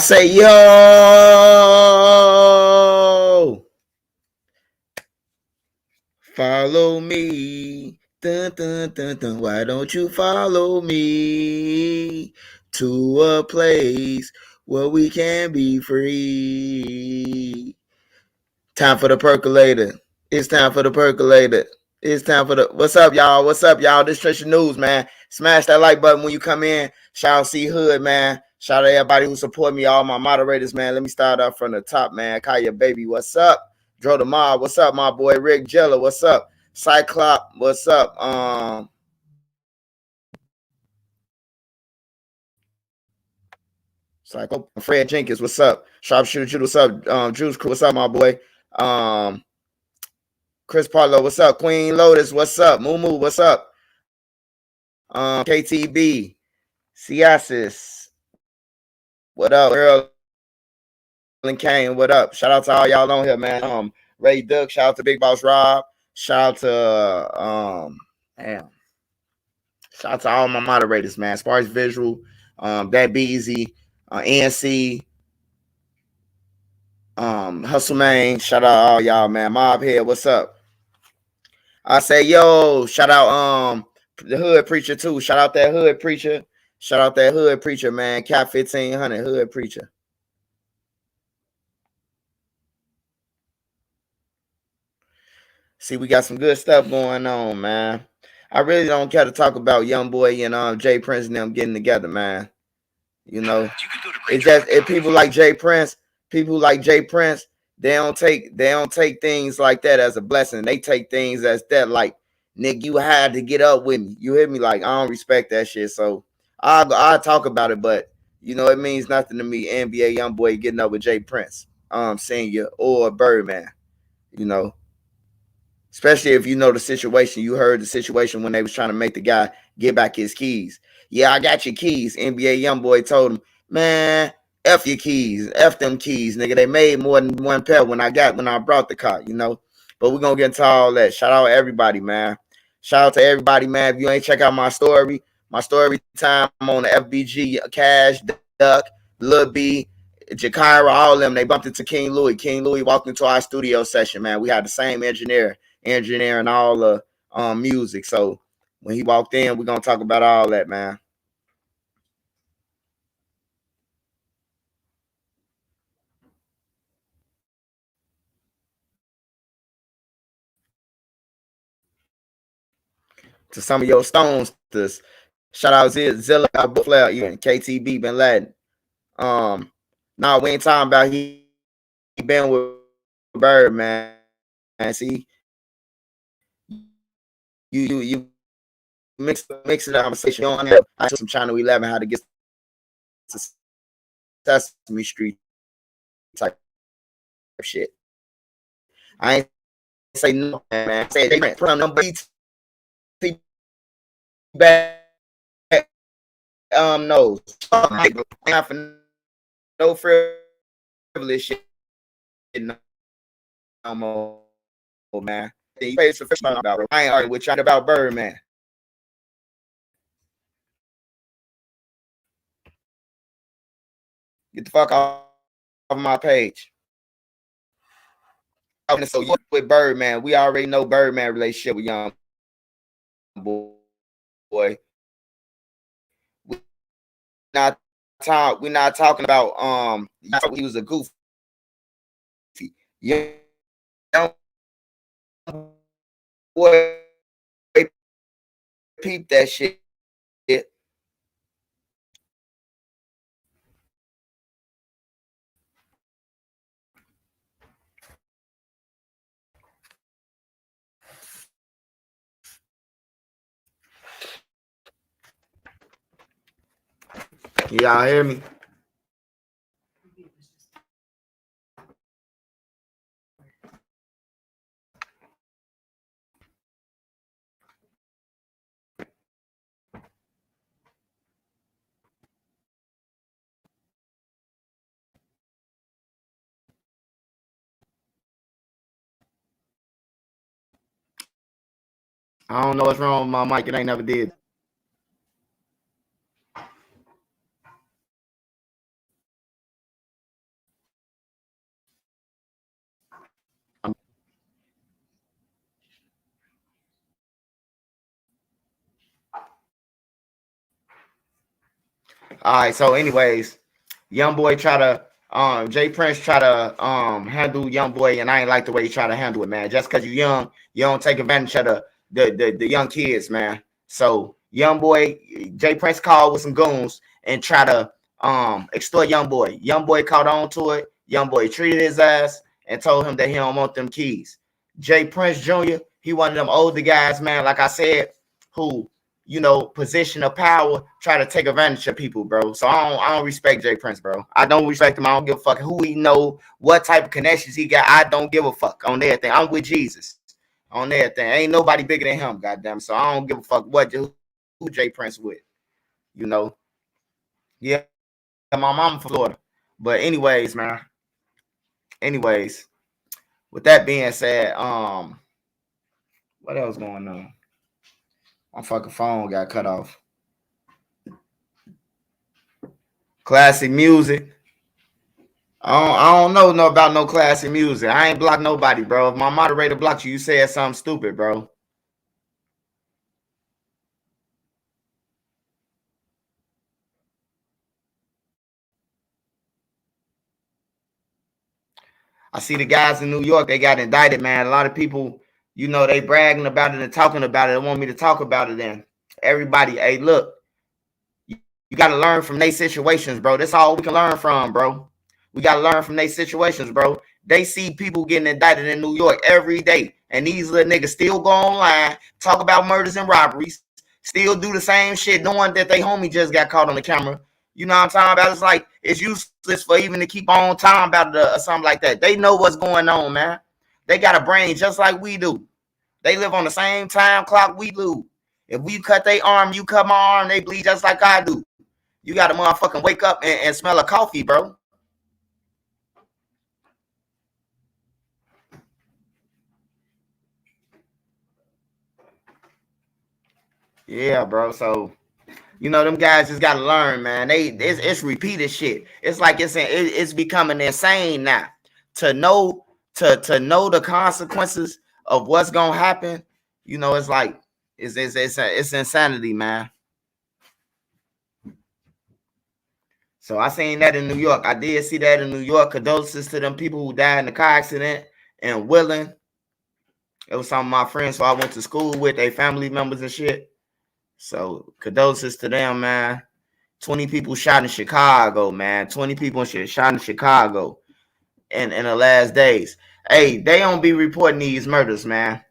say, yo, follow me. Dun, dun, dun, dun. Why don't you follow me to a place where we can be free? Time for the percolator. It's time for the percolator. It's time for the. What's up, y'all? What's up, y'all? This Trisha News, man. Smash that like button when you come in. Shout out C Hood, man. Shout out to everybody who support me, all my moderators, man. Let me start off from the top, man. Kaya Baby, what's up? Dro the Mob, what's up, my boy? Rick Jella, what's up? Cyclop, what's up? Cyclop. Fred Jenkins, what's up? Sharpshooter Jude, what's up? Drew's Crew, what's up, my boy? Chris Parlow, what's up? Queen Lotus, what's up? Moo, what's up? KTB, Ciasis, what up? Earl and Kane, what up? Shout out to all y'all on here, man. Ray Duck, shout out to Big Boss Rob, shout out to shout out to all my moderators, man. Sparks Visual, that Be Easy, ANC, Hustle Man, shout out all y'all, man. Mob Head, what's up? I say, yo, shout out the Hood Preacher too. Shout out that Hood Preacher. Shout out that Hood Preacher, man. Cat 1500 Hood Preacher. See, we got some good stuff going on, man. I really don't care to talk about Young Boy and Jay Prince and them getting together, man. You know, it's just people like Jay Prince, they don't take things like that as a blessing. They take things as that like, Nick, you had to get up with me. You hear me? Like, I don't respect that shit. So I'll talk about it, but you know, it means nothing to me. NBA Young Boy getting up with Jay Prince, Senior or Birdman, you know. Especially if you know the situation. You heard the situation when they was trying to make the guy get back his keys. Yeah, I got your keys. NBA Youngboy told him, man, F your keys. F them keys, nigga. They made more than one pair when I brought the car, you know. But we're gonna get into all that. Shout out to everybody, man. Shout out to everybody, man. If you ain't check out my story time on the FBG, Cash, Duck, Lil B, Jakira, all of them, they bumped into King Louis. King Louis walked into our studio session, man. We had the same engineering all the music. So when he walked in, we're gonna talk about all that, man. To some of your stones, this shout out Zilla, Flair, even KTB, Bin Laden. No, we ain't talking about he been with Bird, man. See, you mix it up conversation. You don't have I some Channel 11 how to get to Sesame Street type of shit. I ain't say no, man. I say they put on them beats. Back, no, not for no frivolous shit no more, man. You pay some fish about. I ain't arguing with you about Birdman. Get the fuck off my page. So you with Birdman, we already know Birdman relationship with Young Boy. We're not talking about he was a goofy. Young Boy peep that shit. Y'all hear me? I don't know what's wrong with my mic. It ain't never did. All right. So, anyways, Young Boy try to Jay Prince try to handle Young Boy, and I ain't like the way he try to handle it, man. Just because you young, you don't take advantage of the young kids, man. So Young Boy, Jay Prince called with some goons and try to extort Young Boy. Young Boy caught on to it. Young Boy treated his ass and told him that he don't want them keys. Jay Prince Jr., he one of them older guys, man, like I said, who, you know, position of power, try to take advantage of people, bro. So I don't respect Jay Prince, bro. I don't respect him. I don't give a fuck who he know, what type of connections he got. I don't give a fuck on everything. I'm with Jesus on everything. Ain't nobody bigger than him, goddamn. So I don't give a fuck who Jay Prince with, you know. Yeah, my mom from Florida. But anyways, man. Anyways, with that being said, what else going on? My fucking phone got cut off. Classic music. I don't know about no classic music. I ain't blocked nobody, bro. If my moderator blocked you, you said something stupid, bro. I see the guys in New York, they got indicted, man. A lot of people, you know, they bragging about it and talking about it. They want me to talk about it then. Everybody, hey, look, you got to learn from their situations, bro. That's all we can learn from, bro. We got to learn from their situations, bro. They see people getting indicted in New York every day. And these little niggas still go online, talk about murders and robberies, still do the same shit, knowing that they homie just got caught on the camera. You know what I'm talking about? It's like it's useless for even to keep on talking about it or something like that. They know what's going on, man. They got a brain just like we do. They live on the same time clock we do. If we cut their arm, you cut my arm, they bleed just like I do. You got to motherfucking wake up and smell a coffee, bro. Yeah, bro. So, you know, them guys just gotta learn, man. It's repeated shit. It's like it's becoming insane now to know the consequences of what's gonna happen. You know, it's like it's insanity, man. So I seen that in New York. I did see that in New York. Condolences to them people who died in the car accident in Willing. It was some of my friends who I went to school with, their family members and shit. So condolences to them, man. 20 people shot in Chicago, man. 20 people shot in Chicago in the last days. Hey, they don't be reporting these murders, man.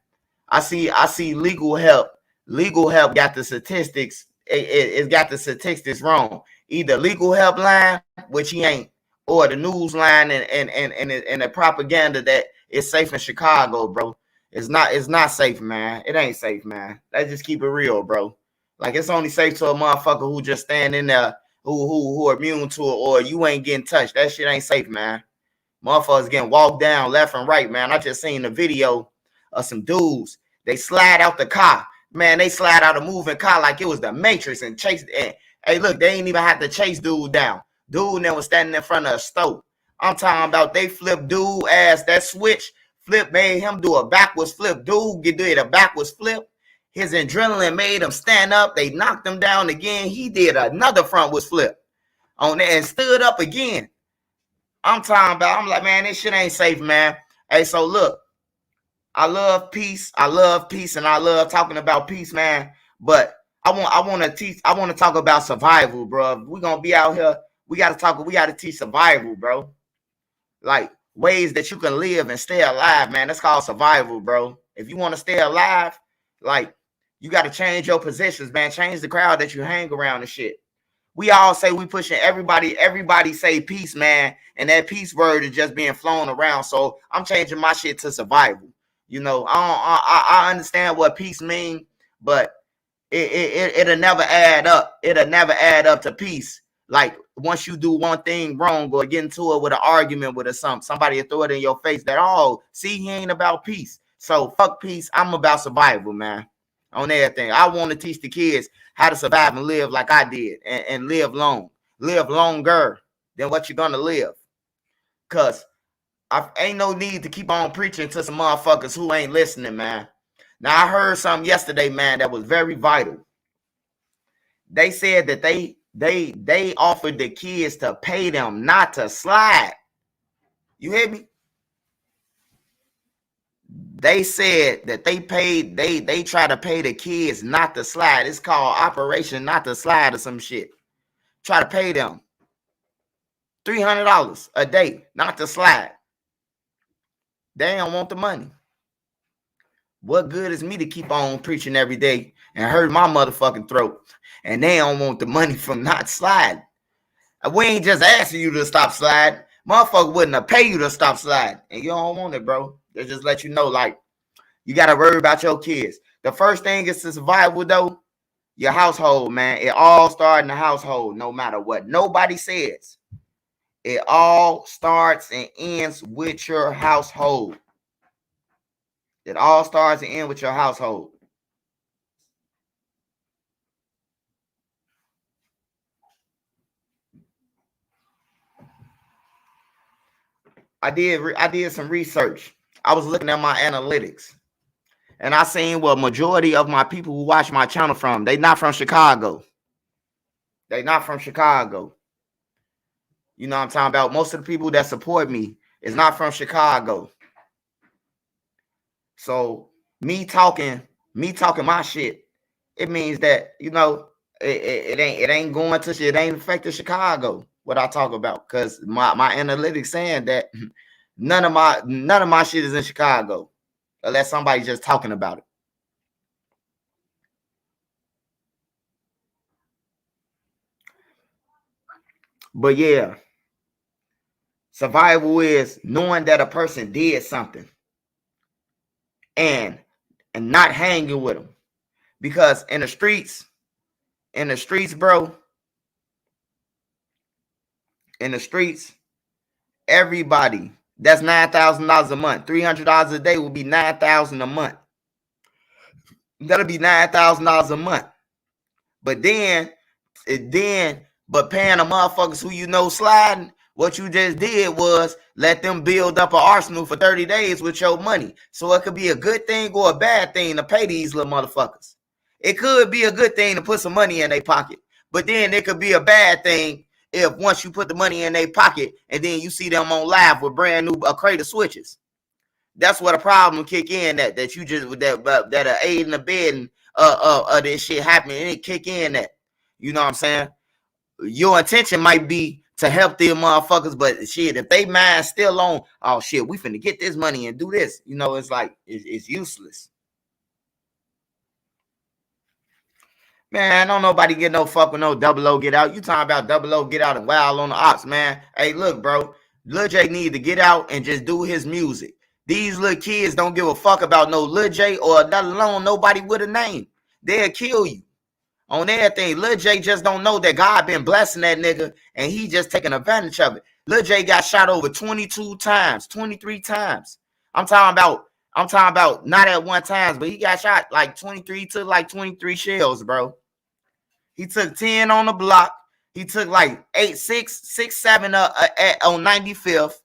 I see legal help. Legal help got the statistics. It's got the statistics wrong. Either legal help line, which he ain't, or the news line and the propaganda that it's safe in Chicago, bro. It's not safe, man. It ain't safe, man. Let's just keep it real, bro. Like it's only safe to a motherfucker who just stand in there who are immune to it, or you ain't getting touched. That shit ain't safe, man. Motherfuckers getting walked down left and right, man. I just seen the video of some dudes. They slide out the car. Man, they slide out a moving car like it was the Matrix and chase. And, hey, look, they ain't even have to chase dude down. Dude that was standing in front of a stove. I'm talking about they flipped dude ass. That switch flip made him do a backwards flip. Dude did a backwards flip. His adrenaline made him stand up. They knocked him down again. He did another frontwards flip on there and stood up again. I'm talking about, I'm like, man, this shit ain't safe, man. Hey, so look, I love peace. I love peace, and I love talking about peace, man. But I want to talk about survival, bro. We're gonna be out here. We gotta teach survival, bro. Like ways that you can live and stay alive, man. That's called survival, bro. If you want to stay alive, like you got to change your positions, man. Change the crowd that you hang around and shit. We all say we pushing everybody say peace, man, and that peace word is just being flown around. So I'm changing my shit to survival. You know, I understand what peace mean, but it'll never add up. It'll never add up to peace. Like once you do one thing wrong or get into it with an argument with somebody will throw it in your face that, oh, see, he ain't about peace. So fuck peace. I'm about survival, man. On everything. I want to teach the kids how to survive and live like I did and live long. Live longer than what you're going to live. Because I ain't no need to keep on preaching to some motherfuckers who ain't listening, man. Now, I heard something yesterday, man, that was very vital. They said that they They offered the kids to pay them not to slide. You hear me? They said that they try to pay the kids not to slide. It's called Operation Not to Slide or some shit. Try to pay them $300 a day not to slide. They don't want the money. What good is me to keep on preaching every day and hurt my motherfucking throat? And they don't want the money from not sliding. We ain't just asking you to stop sliding. Motherfucker wouldn't have paid you to stop sliding. And you don't want it, bro. They just let you know, like, you got to worry about your kids. The first thing is to survival, though, your household, man. It all starts in the household, no matter what. Nobody says. It all starts and ends with your household. It all starts and ends with your household. I did some research. I was looking at my analytics. And I seen what majority of my people who watch my channel from. They not from Chicago. They not from Chicago. You know what I'm talking about? Most of the people that support me is not from Chicago. So me talking my shit, it means that, you know, it ain't going to shit. It ain't affecting Chicago, what I talk about. Because my analytics saying that none of my shit is in Chicago. Unless somebody's just talking about it. But yeah, survival is knowing that a person did something and not hanging with them. Because in the streets, bro, in the streets, everybody, that's $9,000 a month. $300 a day will be $9,000 a month. That'll be $9,000 a month. But paying the motherfuckers who you know sliding, what you just did was let them build up an arsenal for 30 days with your money. So it could be a good thing or a bad thing to pay these little motherfuckers. It could be a good thing to put some money in their pocket. But then it could be a bad thing if once you put the money in their pocket and then you see them on live with brand new crate of switches. That's what a problem kick in that you just that are aid in the bed of this shit happening and it kick in that. You know what I'm saying? Your intention might be to help them motherfuckers, but shit, if they mind still on, oh shit, we finna get this money and do this. You know, it's like it's useless. Man, don't nobody get no fuck with no Double O get out. You talking about Double O get out and wild on the ops, man. Hey, look, bro. Lil J need to get out and just do his music. These little kids don't give a fuck about no Lil J or let alone nobody with a name. They'll kill you on everything. Lil J just don't know that God been blessing that nigga and he just taking advantage of it. Lil J got shot over 22 times, 23 times. I'm talking about not at one time, but he got shot like 23, took like 23 shells, bro. He took 10 on the block. He took like 6, 7 on 95th.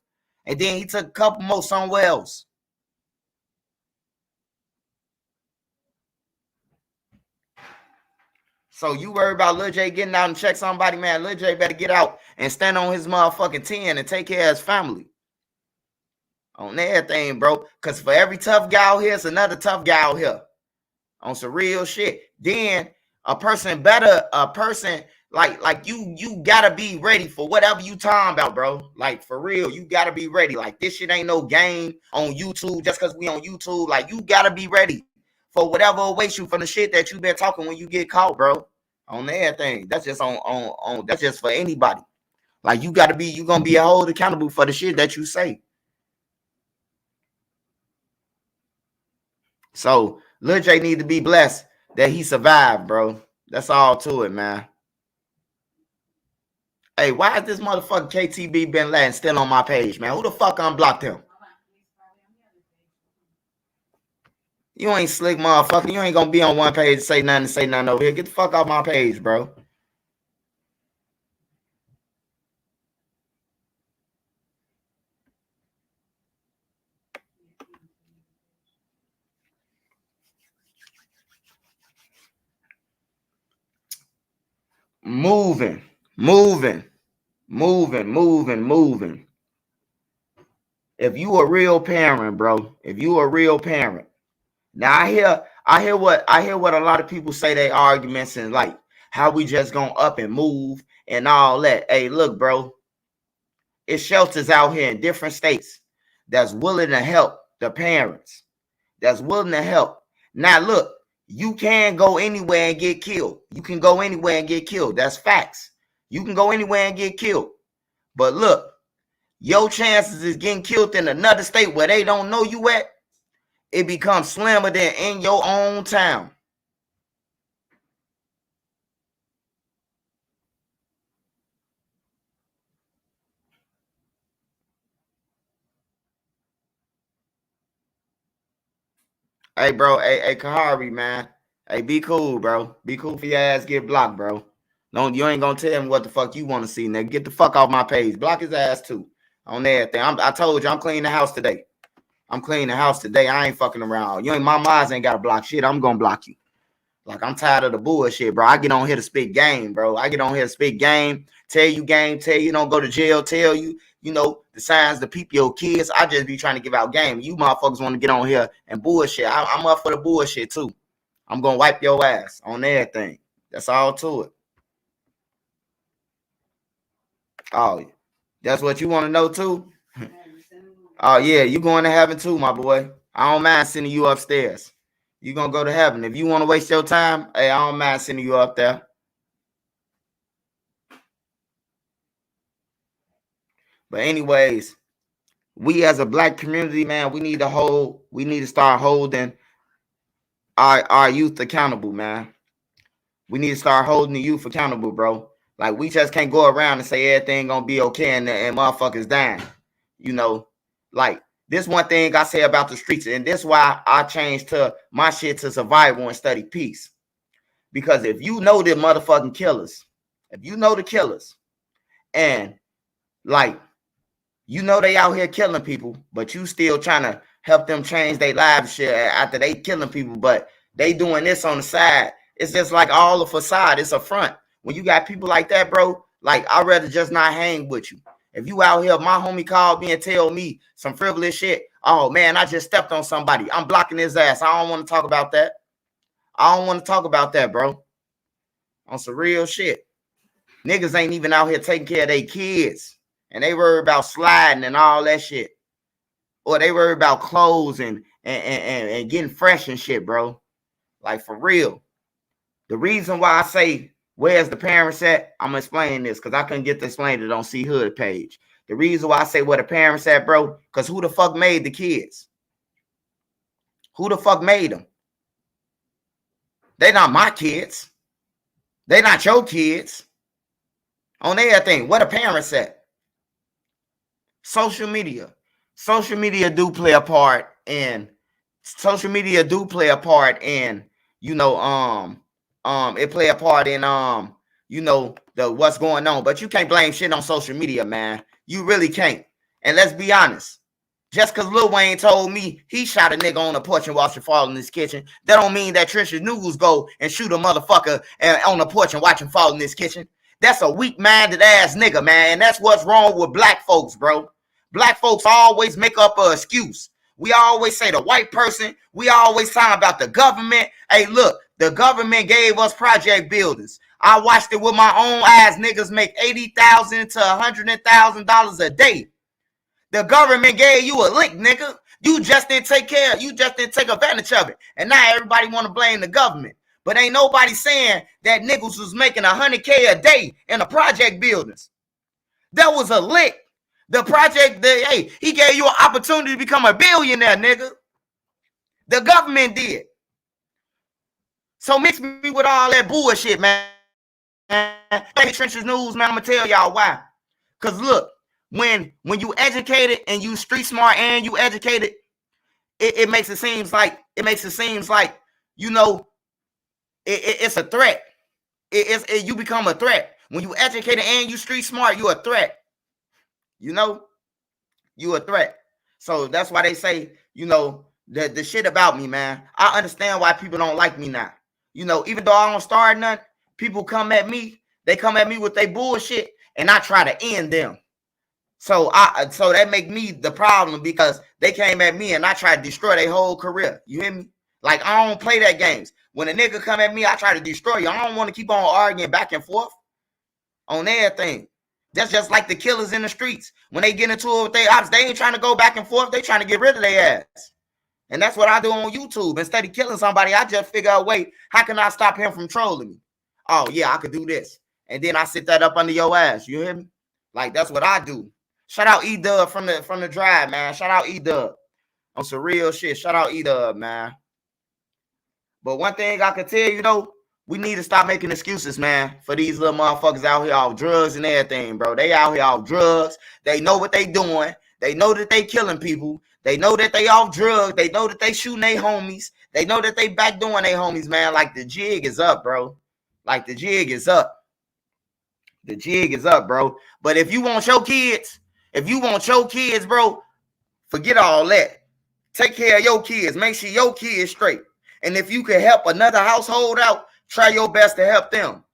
And then he took a couple more somewhere else. So you worry about Lil J getting out and check somebody, man. Lil J better get out and stand on his motherfucking 10 and take care of his family. On everything, bro. Because for every tough guy out here, it's another tough guy out here. On some real shit. Then a person like you gotta be ready for whatever you talking about, bro. Like for real, you gotta be ready. Like this shit ain't no game on YouTube just because we on YouTube. Like you gotta be ready for whatever awaits you from the shit that you been talking when you get caught, bro. On everything. That's just on that's just for anybody. Like you gonna be held accountable for the shit that you say. So Lil J need to be blessed that he survived, bro. That's all to it, man. Hey, why is this motherfucker KTB Ben Laden still on my page, man? Who the fuck unblocked him? You ain't slick, motherfucker. You ain't gonna be on one page and say nothing over here. Get the fuck off my page, bro. moving. If you a real parent, bro, if you a real parent, now I hear what a lot of people say they arguments and like how we just gonna up and move and all that. Hey, look, bro, it's shelters out here in different states that's willing to help the parents, that's willing to help. Now, look, you can go anywhere and get killed. You can go anywhere and get killed. That's facts. You can go anywhere and get killed. But look, your chances is getting killed in another state where they don't know you at, it becomes slimmer than in your own town. Hey, bro. Hey, Kahari, man. Hey, be cool, bro. Be cool for your ass get blocked, bro. No, you ain't gonna tell me what the fuck you want to see, nigga. Get the fuck off my page. Block his ass too. On everything. I told you I'm cleaning the house today. I'm cleaning the house today. I ain't fucking around. You ain't my minds ain't gotta block shit. I'm gonna block you. Like, I'm tired of the bullshit, bro. I get on here to speak game, bro. I get on here to speak game, tell you game, tell you don't go to jail, tell you, you know, the signs to peep your kids. I just be trying to give out game. You motherfuckers want to get on here and bullshit. I'm up for the bullshit, too. I'm going to wipe your ass on everything. That's all to it. Oh, that's what you want to know, too? Oh, yeah, you going to heaven, too, my boy. I don't mind sending you upstairs. You're going to go to heaven. If you want to waste your time, hey, I don't mind sending you up there. But anyways, we as a black community, man, we need to start holding our youth accountable, man. We need to start holding the youth accountable, bro. Like, we just can't go around and say everything gonna be okay and motherfuckers dying. You know, like, this one thing I say about the streets, and this is why I changed to my shit to survival and study peace. Because if you know the motherfucking killers, if you know the killers, and like, you know they out here killing people, but you still trying to help them change their lives shit after they killing people, but they doing this on the side. It's just like all a facade. It's a front. When you got people like that, bro, like, I'd rather just not hang with you. If you out here, my homie called me and tell me some frivolous shit. Oh, man, I just stepped on somebody. I'm blocking his ass. I don't want to talk about that. I don't want to talk about that, bro. On some real shit. Niggas ain't even out here taking care of their kids. And they worry about sliding and all that shit. Or they worry about clothes and getting fresh and shit, bro. Like, for real. The reason why I say, where's the parents at? I'm going to explain this because I couldn't get to explain it on C Hood page. The reason why I say where the parents at, bro, because who the fuck made the kids? Who the fuck made them? They not my kids. They not your kids. On everything, where the parents at? Social media. Social media do play a part in you know, it play a part in you know, the what's going on. But you can't blame shit on social media, man. You really can't. And let's be honest. Just because Lil Wayne told me he shot a nigga on the porch and watched him fall in his kitchen, that don't mean that Trisha News go and shoot a motherfucker on the porch and watch him fall in his kitchen. That's a weak-minded ass nigga, man. And that's what's wrong with black folks, bro. Black folks always make up an excuse. We always say the white person. We always talk about the government. Hey, look, the government gave us project buildings. I watched it with my own eyes. Niggas make $80,000 to $100,000 a day. The government gave you a lick, nigga. You just didn't take care. You just didn't take advantage of it. And now everybody want to blame the government. But ain't nobody saying that niggas was making $100K a day in the project buildings. That was a lick. The project, hey, he gave you an opportunity to become a billionaire, nigga. The government did. So mix me with all that bullshit, man. Hey, Trenches News, man, I'm going to tell y'all why. Because look, when you educated and you street smart and you educated, it makes it seems like, you know, it's a threat. You become a threat. When you educated and you street smart, you're a threat. You know, you a threat. So that's why they say, you know, the shit about me, man. I understand why people don't like me now. You know, even though I don't start nothing, people come at me. They come at me with their bullshit, and I try to end them. So that make me the problem because they came at me and I tried to destroy their whole career. You hear me? Like, I don't play that games. When a nigga come at me, I try to destroy you. I don't want to keep on arguing back and forth on everything. That's just like the killers in the streets. When they get into it with their ops, they ain't trying to go back and forth. They trying to get rid of their ass. And that's what I do on YouTube. Instead of killing somebody, I just figure out, wait, how can I stop him from trolling me? Oh, yeah, I could do this. And then I sit that up under your ass. You hear me? Like, that's what I do. Shout out E-Dub from the drive, man. Shout out E-Dub on some real shit. Shout out E-Dub, man. But one thing I can tell you, though, we need to stop making excuses, man, for these little motherfuckers out here off drugs and everything, bro. They out here off drugs. They know what they doing. They know that they killing people. They know that they off drugs. They know that they shooting their homies. They know that they back doing their homies, man. Like, the jig is up, bro. Like, the jig is up. The jig is up, bro. But if you want your kids, bro, forget all that. Take care of your kids. Make sure your kids straight. And if you can help another household out, try your best to help them.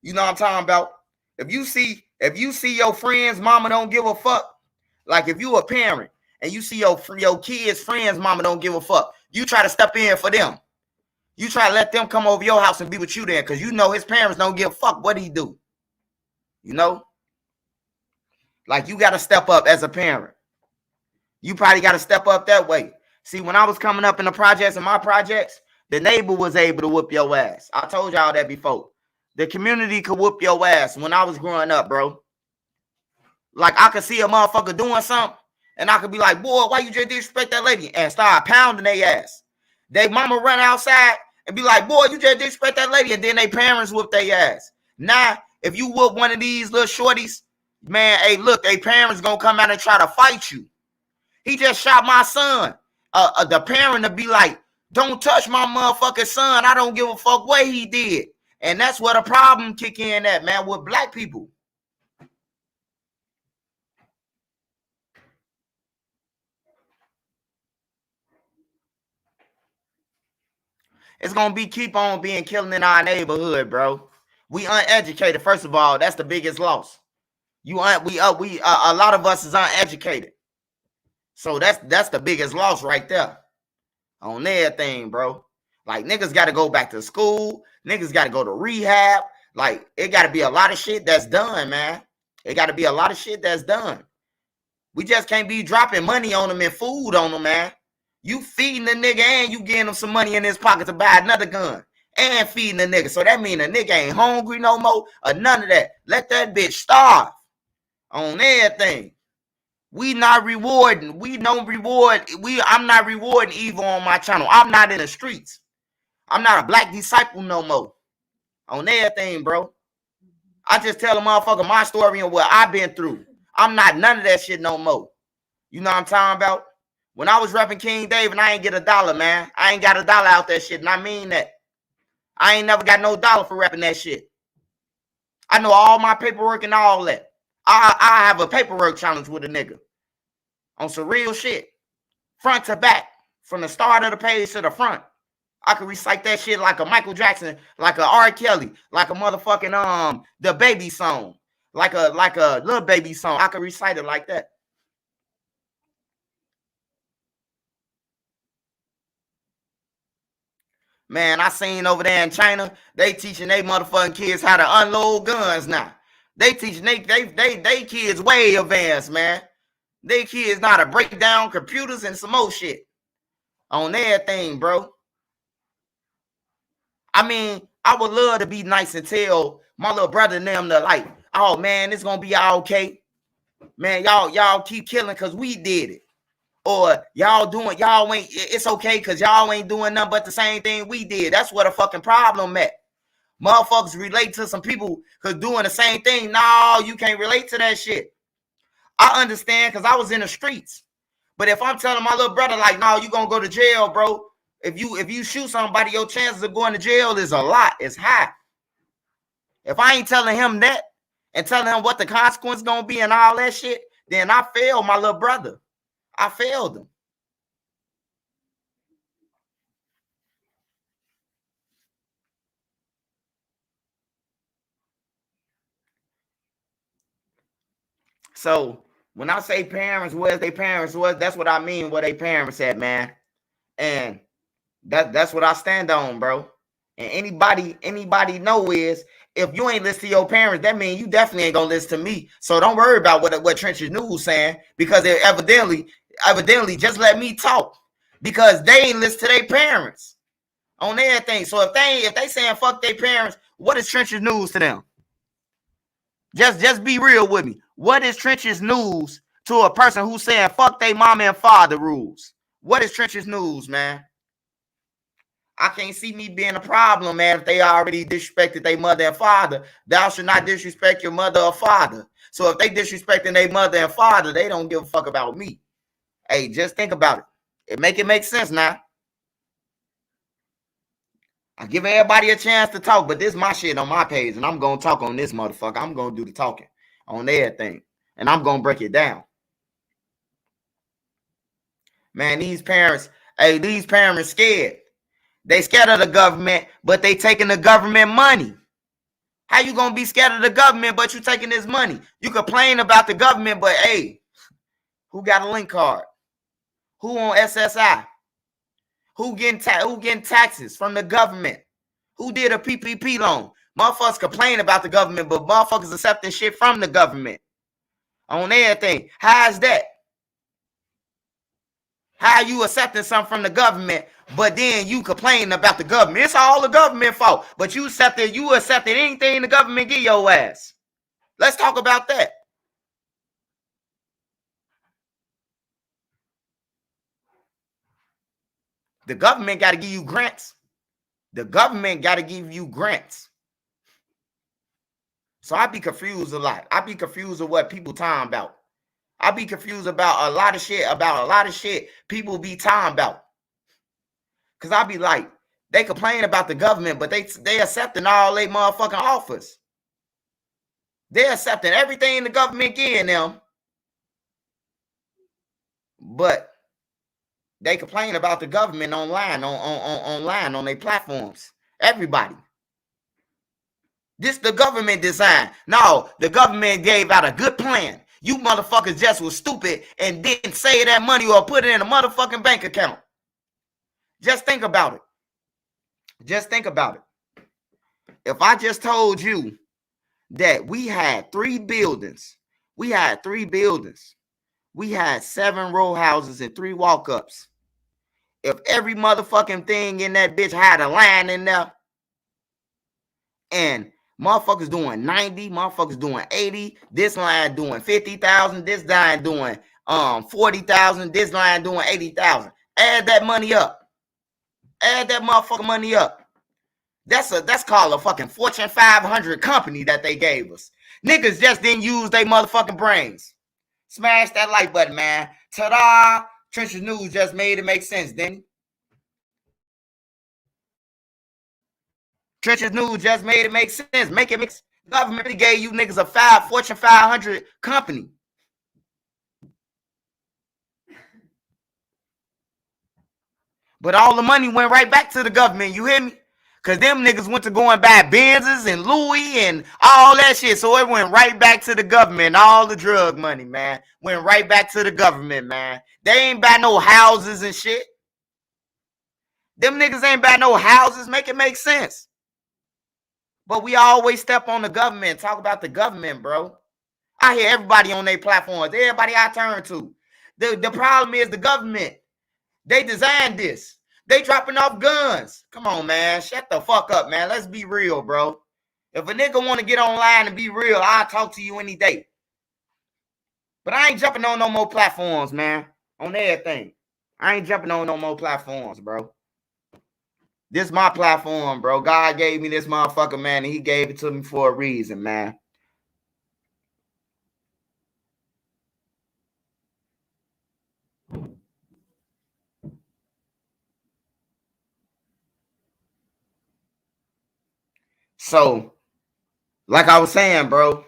You know what I'm talking about? If you see your friends' mama don't give a fuck, like if you a parent and you see your kids' friends' mama don't give a fuck, you try to step in for them. You try to let them come over your house and be with you there because you know his parents don't give a fuck what he do. You know? Like, you got to step up as a parent. You probably got to step up that way. See, when I was coming up in the projects and my projects, the neighbor was able to whoop your ass. I told y'all that before. The community could whoop your ass when I was growing up, bro. Like, I could see a motherfucker doing something, and I could be like, boy, why you just disrespect that lady? And start pounding their ass. They mama run outside and be like, boy, you just disrespect that lady. And then they parents whoop their ass. Now, if you whoop one of these little shorties, man, hey, look, they parents gonna come out and try to fight you. He just shot my son. The parent to be like, don't touch my motherfucking son. I don't give a fuck what he did. And that's where the problem kick in at, man, with black people. It's gonna be keep on being killing in our neighborhood, bro. We uneducated. First of all, that's the biggest loss. A lot of us is uneducated. So that's the biggest loss right there on everything, bro. Like, niggas got to go back to school. Niggas got to go to rehab. Like, it got to be a lot of shit that's done, man. It got to be a lot of shit that's done. We just can't be dropping money on them and food on them, man. You feeding the nigga and you getting him some money in his pocket to buy another gun and feeding the nigga. So that mean the nigga ain't hungry no more or none of that. Let that bitch starve on everything. We not rewarding. We don't reward. I'm not rewarding evil on my channel. I'm not in the streets. I'm not a black disciple no more. On everything, bro. I just tell a motherfucker my story and what I've been through. I'm not none of that shit no more. You know what I'm talking about? When I was repping King David, I ain't get $1, man. I ain't got $1 out that shit, and I mean that. I ain't never got no dollar for repping that shit. I know all my paperwork and all that. I have a paperwork challenge with a nigga on some real shit. Front to back. From the start of the page to the front. I could recite that shit like a Michael Jackson, like a R. Kelly, like a motherfucking the baby song, like a little baby song. I could recite it like that. Man, I seen over there in China, they teaching they motherfucking kids how to unload guns now. They teaching they kids way advanced, man. They kids know how to break down computers and some more shit on everything, bro. I mean, I would love to be nice and tell my little brother and them to like, oh man, it's gonna be all okay. Man, y'all keep killing because we did it. Or y'all ain't, it's okay because y'all ain't doing nothing but the same thing we did. That's what a fucking problem at. Motherfuckers relate to some people who doing the same thing. No, you can't relate to that shit. I understand because I was in the streets. But if I'm telling my little brother, like, no, you gonna go to jail, bro. If you shoot somebody, your chances of going to jail is a lot. It's high. If I ain't telling him that and telling him what the consequence gonna be and all that shit, then I failed my little brother. I failed him. So when I say parents, where's their parents? That's what I mean. Where they parents at, man. And that's what I stand on, bro. And anybody know is if you ain't listen to your parents, that means you definitely ain't gonna listen to me. So don't worry about what Trenches News saying, because they evidently just let me talk, because they ain't listen to their parents on everything. So if they saying fuck their parents, what is Trenches News to them? Just be real with me. What is Trenches News to a person who's saying fuck they mama and father rules? What is Trenches News, man? I can't see me being a problem, man, if they already disrespected their mother and father. Thou should not disrespect your mother or father. So if they disrespecting their mother and father, they don't give a fuck about me. Hey, just think about it. It make sense now. I give everybody a chance to talk, but this is my shit on my page, and I'm going to talk on this motherfucker. I'm going to do the talking on everything, and I'm going to break it down. Man, these parents scared. They scared of the government, but they taking the government money. How you going to be scared of the government, but you taking this money? You complain about the government, but hey, who got a link card? Who on SSI? Who getting taxes from the government? Who did a PPP loan? Motherfuckers complain about the government, but motherfuckers accepting shit from the government on everything. How's that? How you accepting something from the government, but then you complaining about the government? It's all the government fault, but you accepted anything the government give your ass. Let's talk about that. The government got to give you grants. The government got to give you grants. So I be confused a lot. I be confused of what people talking about. I be confused about a lot of shit people be talking about. Because I be like, they complain about the government, but they accepting all they motherfucking offers. They accepting everything the government giving them. But they complain about the government online on their platforms. Everybody. This the government design. No, the government gave out a good plan. You motherfuckers just was stupid and didn't save that money or put it in a motherfucking bank account. Just think about it. Just think about it. If I just told you that we had 3 buildings, we had 7 row houses and 3 walk-ups. If every motherfucking thing in that bitch had a line in there, and motherfuckers doing 90, motherfuckers doing 80, this line doing 50,000, this line doing 40,000, this line doing 80,000. Add that money up. Add that motherfucking money up. That's called a fucking Fortune 500 company that they gave us. Niggas just didn't use their motherfucking brains. Smash that like button, man. Ta-da! Trenches News just made it make sense, didn't it? Trenches News just made it make sense. Make it make sense. Government gave you niggas a Fortune 500 company. But all the money went right back to the government. You hear me? Because them niggas went to go and buy Benzes and Louis and all that shit. So it went right back to the government. All the drug money, man, went right back to the government, man. They ain't buy no houses and shit. Them niggas ain't buy no houses. Make it make sense. But we always step on the government, talk about the government, bro. I hear everybody on their platforms. Everybody I turn to. The problem is the government. They designed this. They dropping off guns. Come on, man. Shut the fuck up, man. Let's be real, bro. If a nigga want to get online and be real, I'll talk to you any day. But I ain't jumping on no more platforms, man. On everything. I ain't jumping on no more platforms, bro. This is my platform, bro. God gave me this motherfucker, man, and he gave it to me for a reason, man. So, like I was saying, bro,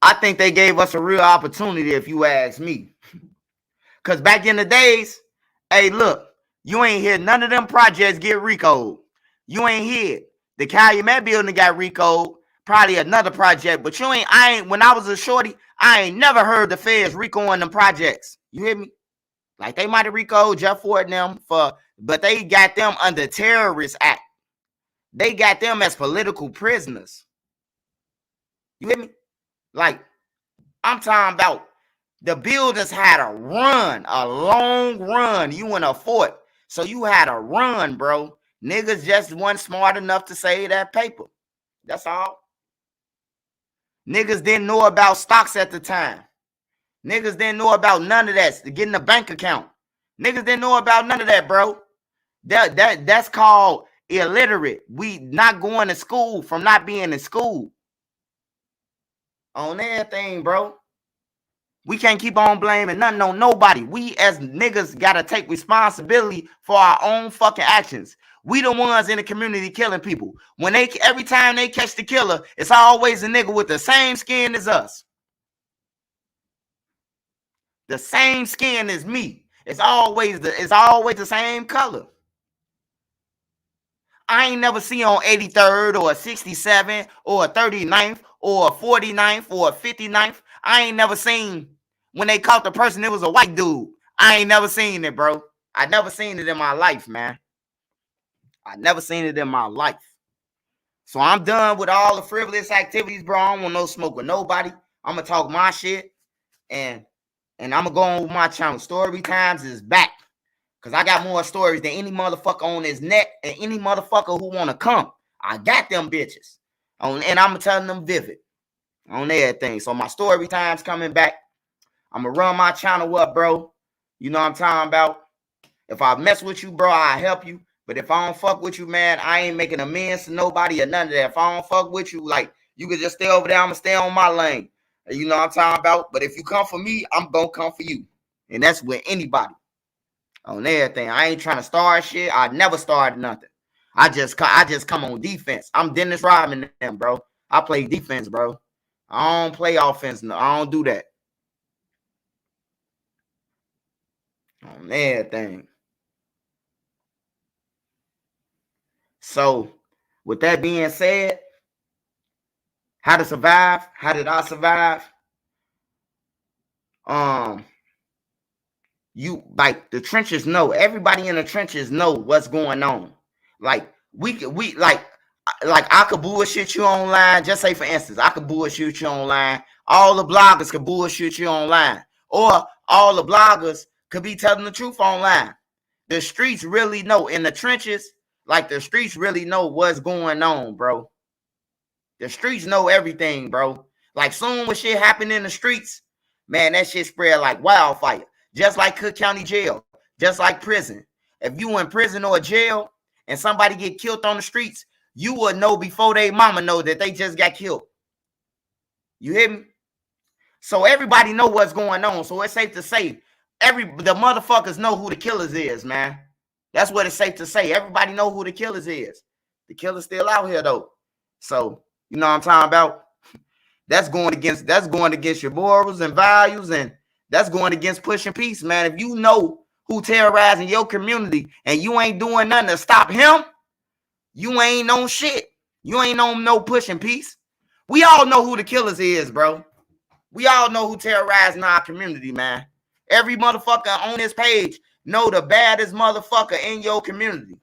I think they gave us a real opportunity, if you ask me. Because back in the days, hey, look, you ain't hear none of them projects get RICO'd. You ain't hear the Calumet building got RICO'd. probably another project, but when I was a shorty, I ain't never heard the feds RICO in them projects. You hear me? Like they might have RICO Jeff Ford and them but they got them under Terrorist Act. They got them as political prisoners. You hear me? Like, I'm talking about the buildings had a run, a long run. You in a fort, so you had a run, bro. Niggas just weren't smart enough to save that paper. That's all. Niggas didn't know about stocks at the time. Niggas didn't know about none of that. Getting a bank account. Niggas didn't know about none of that, bro. That's called illiterate. We not going to school from not being in school. On everything, bro. We can't keep on blaming nothing on nobody. We as niggas gotta take responsibility for our own fucking actions. We the ones in the community killing people. Every time they catch the killer, it's always a nigga with the same skin as us. The same skin as me. It's always the same color. I ain't never seen on 83rd or 67 or 39th or 49th or 59th. I ain't never seen when they caught the person, it was a white dude. I ain't never seen it, bro. I never seen it in my life, man. I never seen it in my life. So I'm done with all the frivolous activities, bro. I don't want no smoke with nobody. I'm going to talk my shit. And I'm going to go on with my channel. Story Times is back. Because I got more stories than any motherfucker on this net and any motherfucker who want to come. I got them bitches. And I'm telling them vivid on everything. So my Story Time's coming back. I'm going to run my channel up, bro. You know what I'm talking about? If I mess with you, bro, I'll help you. But if I don't fuck with you, man, I ain't making amends to nobody or none of that. If I don't fuck with you, like, you can just stay over there. I'm going to stay on my lane. You know what I'm talking about? But if you come for me, I'm going to come for you. And that's with anybody. On everything. I ain't trying to start shit. I never started nothing. I just come on defense. I'm Dennis Rodman, bro. I play defense, bro. I don't play offense. No, I don't do that. On everything. So, with that being said, how to survive? How did I survive? You like the trenches know. Everybody in the trenches know what's going on. Like we like I could bullshit you online. Just say for instance, I could bullshit you online. All the bloggers could bullshit you online, or all the bloggers could be telling the truth online. The streets really know in the trenches. Like the streets really know what's going on, bro. The streets know everything, bro. Like soon when shit happen in the streets, man, that shit spread like wildfire. Just like Cook County Jail, just like prison. If you in prison or jail and somebody get killed on the streets, you will know before they mama know that they just got killed. You hear me? So everybody know what's going on. So it's safe to say the motherfuckers know who the killers is, man. That's what it's safe to say. Everybody know who the killers is. The killer's still out here though. So you know what I'm talking about? That's going against your morals and values, and that's going against pushing peace, man. If you know who terrorizing your community and you ain't doing nothing to stop him, you ain't on shit. You ain't on no pushing peace. We all know who the killers is, bro. We all know who terrorizing our community, man. Every motherfucker on this page know the baddest motherfucker in your community.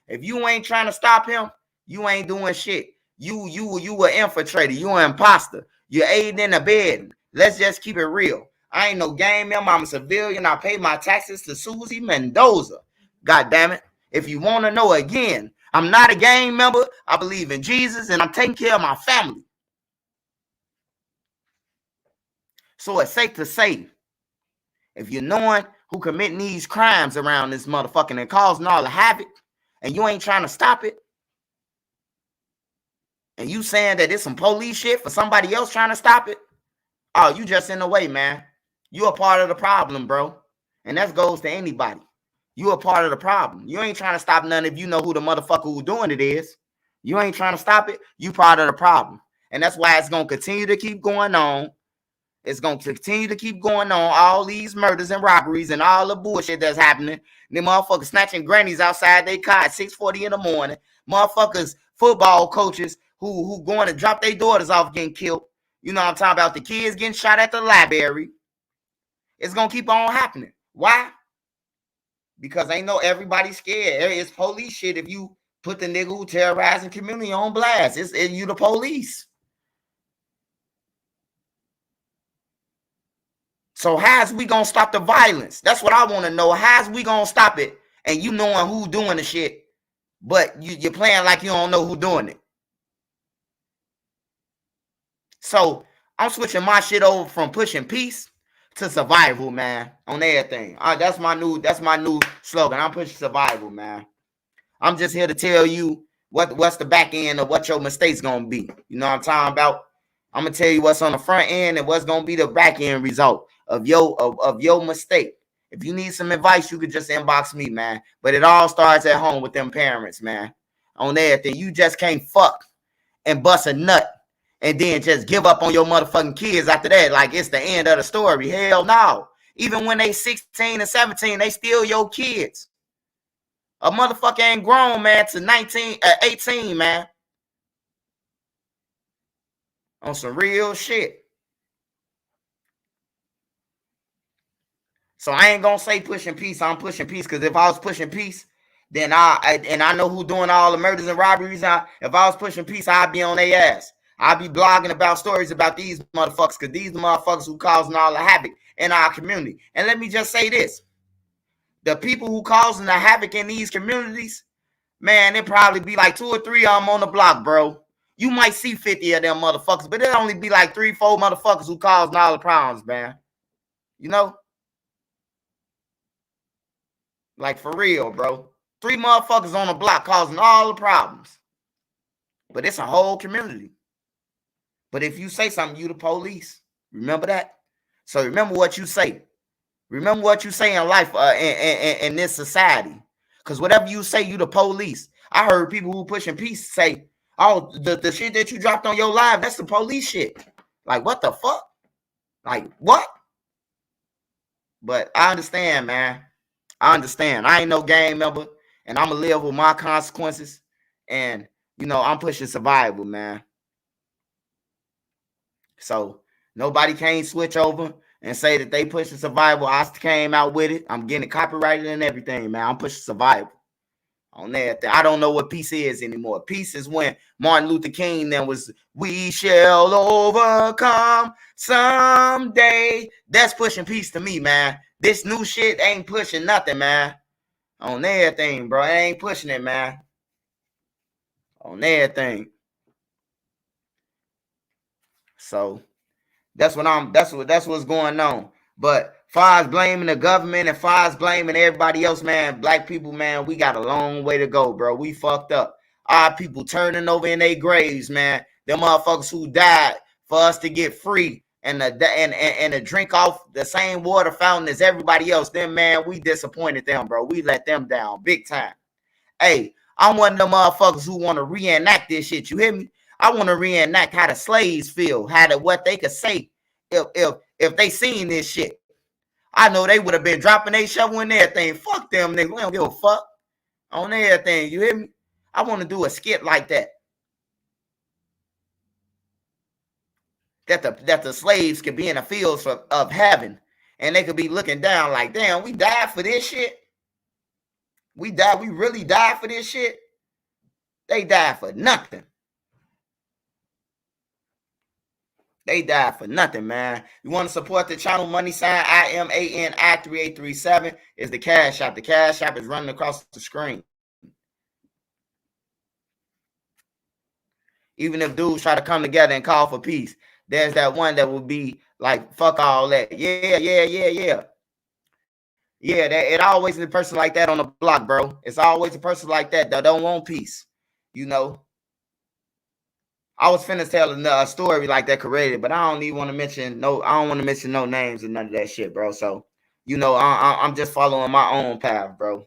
If you ain't trying to stop him, you ain't doing shit. You an infiltrator. You an imposter. You're aiding and abetting. Let's just keep it real. I ain't no gang member. I'm a civilian. I pay my taxes to Susie Mendoza. God damn it. If you want to know again, I'm not a gang member. I believe in Jesus and I'm taking care of my family. So it's safe to say, if you're knowing who committing these crimes around this motherfucking and causing all the havoc, and you ain't trying to stop it, and you saying that it's some police shit for somebody else trying to stop it, oh, you just in the way, man. You a part of the problem, bro. And that goes to anybody. You a part of the problem. You ain't trying to stop none if you know who the motherfucker who doing it is. You ain't trying to stop it. You part of the problem. And that's why it's going to continue to keep going on. It's going to continue to keep going on. All these murders and robberies and all the bullshit that's happening. Them motherfuckers snatching grannies outside their car at 6:40 in the morning. Motherfuckers, football coaches who going to drop their daughters off getting killed. You know what I'm talking about? The kids getting shot at the library. It's going to keep on happening. Why? Because ain't no everybody scared. It's police shit if you put the nigga who terrorizing community on blast. It's you the police. So how's we going to stop the violence? That's what I want to know. How's we going to stop it? And you knowing who doing the shit, but you're playing like you don't know who doing it. So I'm switching my shit over from pushing peace to survival, man, on everything. That's my new slogan. I'm pushing survival, man. I'm just here to tell you what's the back end of what your mistakes gonna be. You know what I'm talking about? I'm gonna tell you what's on the front end and what's gonna be the back end result of your mistake. If you need some advice, you could just inbox me, man. But it all starts at home with them parents, man. On everything. You just can't fuck and bust a nut and then just give up on your motherfucking kids after that. Like it's the end of the story. Hell no. Even when they 16 and 17, they still your kids. A motherfucker ain't grown, man, to 18, man. On some real shit. So I ain't gonna say pushing peace. I'm pushing peace because if I was pushing peace, then I know who doing all the murders and robberies. If I was pushing peace, I'd be on their ass. I'd be blogging about stories about these motherfuckers because these the motherfuckers who causing all the havoc in our community. And let me just say this. The people who causing the havoc in these communities, man, it probably be like 2 or 3 of them on the block, bro. You might see 50 of them motherfuckers, but it'll only be like 3, 4 motherfuckers who causing all the problems, man. You know? Like, for real, bro. 3 motherfuckers on the block causing all the problems. But it's a whole community. But if you say something, you the police. Remember that? So remember what you say. Remember what you say in life in this society. Because whatever you say, you the police. I heard people who pushing peace say, oh, the shit that you dropped on your live, that's the police shit. Like, what the fuck? Like, what? But I understand, man. I understand. I ain't no gang member, and I'm going to live with my consequences. And, you know, I'm pushing survival, man. So nobody can't switch over and say that they pushing survival. I came out with it. I'm getting it copyrighted and everything, man. I'm pushing survival on that. I don't know what peace is anymore. Peace is when Martin Luther King then was, we shall overcome someday. That's pushing peace to me, man. This new shit ain't pushing nothing, man. On everything, bro. I ain't pushing it, man. On everything. So that's what's going on. But far as blaming the government and far as blaming everybody else, man, black people, man, we got a long way to go, bro. We fucked up. Our people turning over in their graves, man. Them motherfuckers who died for us to get free and to drink off the same water fountain as everybody else. Then, man, we disappointed them, bro. We let them down big time. Hey, I'm one of them motherfuckers who want to reenact this shit. You hear me? I want to reenact how the slaves feel, what they could say if they seen this shit. I know they would have been dropping their shovel and everything. Fuck them niggas. We don't give a fuck on everything. You hear me? I want to do a skit like that. That the slaves could be in the fields of heaven, and they could be looking down like, damn, we died for this shit. We really died for this shit. They died for nothing. They died for nothing, man. You want to support the channel, money sign IMANI3837 is the Cash App. The Cash App is running across the screen. Even if dudes try to come together and call for peace, there's that one that will be like, fuck all that. Yeah. Yeah, it always is a person like that on the block, bro. It's always a person like that don't want peace, you know. I was finna tell a story like that created, but I don't even want to mention I don't want to mention no names and none of that shit, bro. So, you know, I'm just following my own path, bro.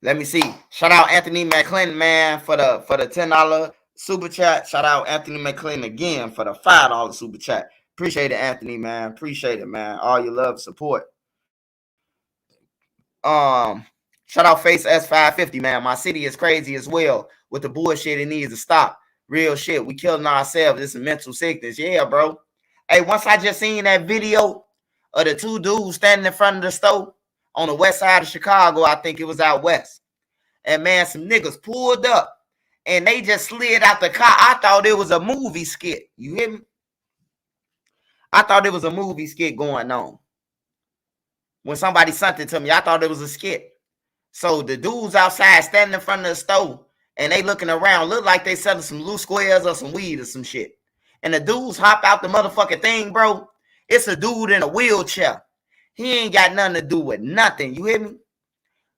Let me see. Shout out Anthony McClinton, man, for the $10 super chat. Shout out Anthony McClinton again for the $5 super chat. Appreciate it, Anthony, man. Appreciate it, man. All your love, support. Shout out Face S550, man. My city is crazy as well with the bullshit. It needs to stop. Real shit. We killing ourselves. This is mental sickness. Yeah, bro. Hey, once I just seen that video of the two dudes standing in front of the store on the west side of Chicago, I think it was out west. And man, some niggas pulled up and they just slid out the car. I thought it was a movie skit. You hear me? I thought it was a movie skit going on. When somebody sent it to me, I thought it was a skit. So the dudes outside standing in front of the store and they looking around, look like they selling some loose squares or some weed or some shit. And the dudes hop out the motherfucking thing, bro. It's a dude in a wheelchair. He ain't got nothing to do with nothing. You hear me?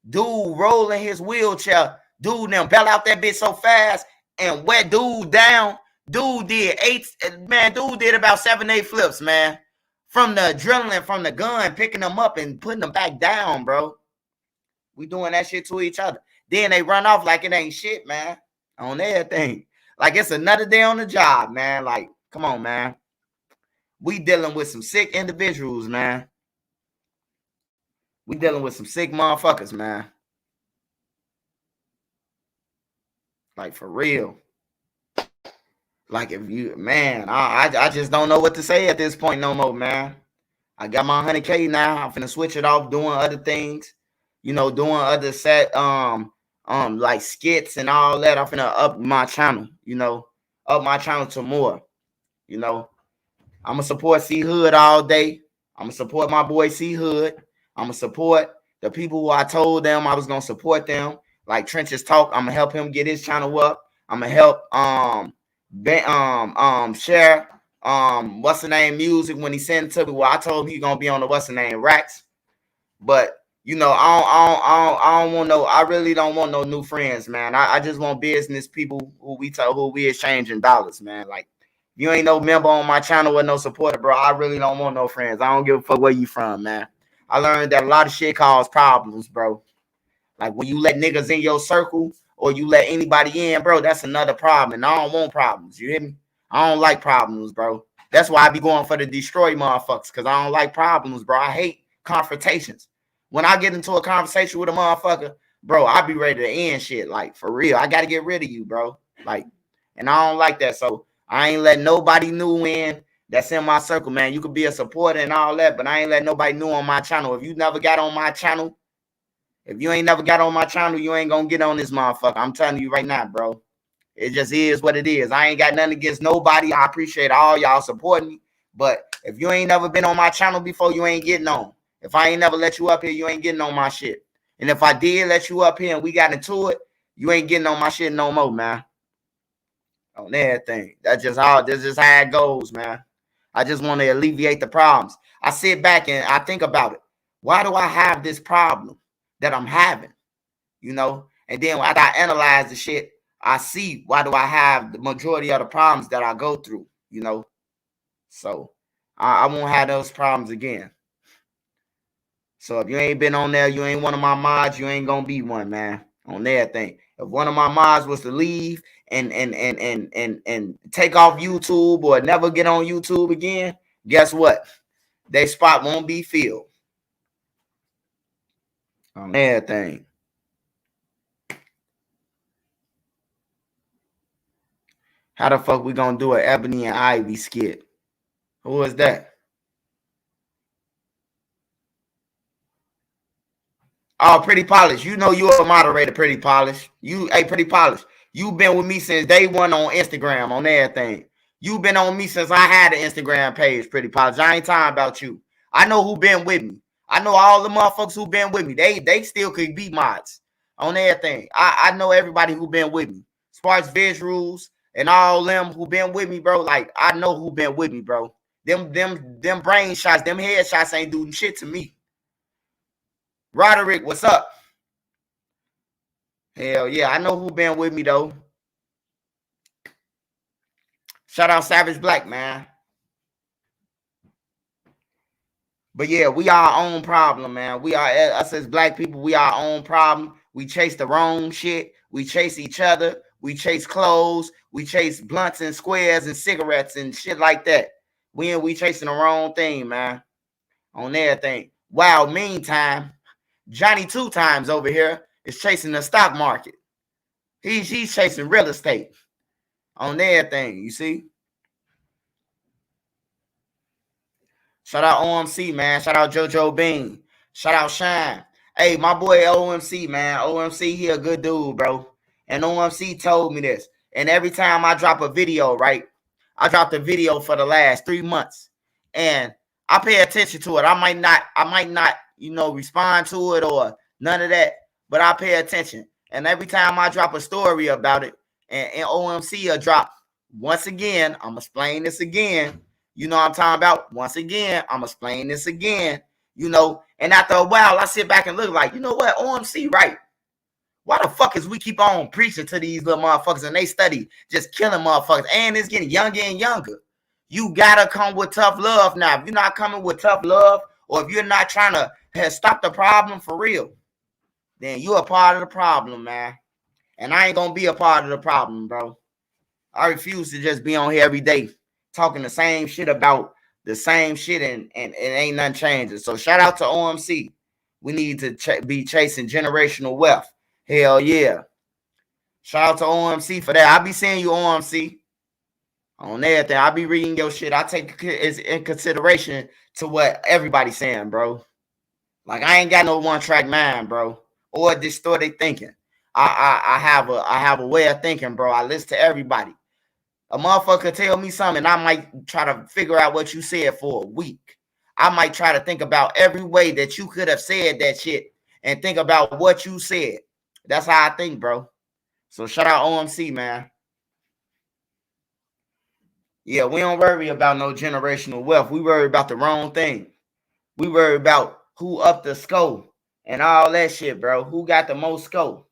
Dude rolling his wheelchair. Dude them bail out that bitch so fast and wet dude down. Dude did about 7-8 flips, man. From the adrenaline, from the gun, picking them up and putting them back down, bro. We doing that shit to each other. Then they run off like it ain't shit, man. On everything. Like it's another day on the job, man. Like, come on, man. We dealing with some sick individuals, man. We dealing with some sick motherfuckers, man. Like, for real. Like, if you, man, I just don't know what to say at this point no more, man. I got my 100K now. I'm finna switch it off doing other things. You know, doing other set, like skits and all that. I'm finna up my channel, you know, up my channel to more, you know. I'm gonna support C Hood all day. I'm gonna support my boy C Hood. I'm gonna support the people who I told them I was gonna support them. Like Trenches Talk, I'm gonna help him get his channel up. I'm gonna help share what's the name music when he sent it to me. Well, I told him he's gonna be on the what's the name racks, but. You know, I don't want no. I really don't want no new friends, man. I just want business people who we exchanging dollars, man. Like, you ain't no member on my channel or no supporter, bro. I really don't want no friends. I don't give a fuck where you from, man. I learned that a lot of shit causes problems, bro. Like when you let niggas in your circle or you let anybody in, bro, that's another problem. And I don't want problems. You hear me? I don't like problems, bro. That's why I be going for the destroy motherfuckers, because I don't like problems, bro. I hate confrontations. When I get into a conversation with a motherfucker, bro, I be ready to end shit. Like, for real. I got to get rid of you, bro. Like, and I don't like that. So I ain't let nobody new in that's in my circle, man. You could be a supporter and all that, but I ain't let nobody new on my channel. If you never got on my channel, if you ain't never got on my channel, you ain't going to get on this motherfucker. I'm telling you right now, bro. It just is what it is. I ain't got nothing against nobody. I appreciate all y'all supporting me. But if you ain't never been on my channel before, you ain't getting on. If I ain't never let you up here, you ain't getting on my shit. And if I did let you up here and we got into it, you ain't getting on my shit no more, man. On everything. That's just how it goes, man. I just want to alleviate the problems. I sit back and I think about it. Why do I have this problem that I'm having? You know? And then after I analyze the shit, I see why do I have the majority of the problems that I go through, you know? So I won't have those problems again. So if you ain't been on there, you ain't one of my mods, you ain't gonna be one, man. On everything. If one of my mods was to leave and take off YouTube or never get on YouTube again, guess what? Their spot won't be filled. On everything. How the fuck we gonna do an Ebony and Ivy skit? Who is that? Oh, Pretty Polish. You know you're a moderator, Pretty Polish. Hey, Pretty Polish. You've been with me since day one on Instagram, on everything. You've been on me since I had an Instagram page, Pretty Polish. I ain't talking about you. I know who been with me. I know all the motherfuckers who been with me. They still could be mods on everything. I know everybody who been with me. Sparks Visuals and all them who been with me, bro. Like, I know who been with me, bro. Them brain shots, them head shots ain't doing shit to me. Roderick, what's up? Hell yeah, I know who been with me though. Shout out Savage Black, man. But yeah, we our own problem, man. We are us as black people, we our own problem. We chase the wrong shit. We chase each other. We chase clothes. We chase blunts and squares and cigarettes and shit like that. We chasing the wrong thing, man. On everything. Wow, meantime, Johnny 2 Times over here is chasing the stock market. He's chasing real estate on everything, you see. Shout out OMC, man. Shout out JoJo Bean. Shout out Shine. Hey, my boy OMC, man. OMC, he a good dude, bro. And OMC told me this. And every time I drop a video, right? I dropped a video for the last 3 months. And I pay attention to it. I might not, respond to it or none of that. But I pay attention. And every time I drop a story about it, and OMC will drop, once again, I'm going to explain this again. You know what I'm talking about? Once again, I'm going to explain this again. And after a while, I sit back and look like, you know what? OMC, right. Why the fuck is we keep on preaching to these little motherfuckers and they study just killing motherfuckers? And it's getting younger and younger. You got to come with tough love now. If you're not coming with tough love, or if you're not trying to stop the problem for real, then you're a part of the problem, man. And I ain't going to be a part of the problem, bro. I refuse to just be on here every day talking the same shit about the same shit and ain't nothing changing. So shout out to OMC. We need to be chasing generational wealth. Hell yeah. Shout out to OMC for that. I be seeing you, OMC, on everything. I be reading your shit. I take it in consideration to what everybody's saying, bro. Like, I ain't got no one-track mind, bro, or distorted thinking. I have a way of thinking, bro. I listen to everybody. A motherfucker tell me something, I might try to figure out what you said for a week. I might try to think about every way that you could have said that shit and think about what you said. That's how I think, bro. So shout out OMC, man. Yeah, we don't worry about no generational wealth. We worry about the wrong thing. We worry about who up the score and all that shit, bro. Who got the most score?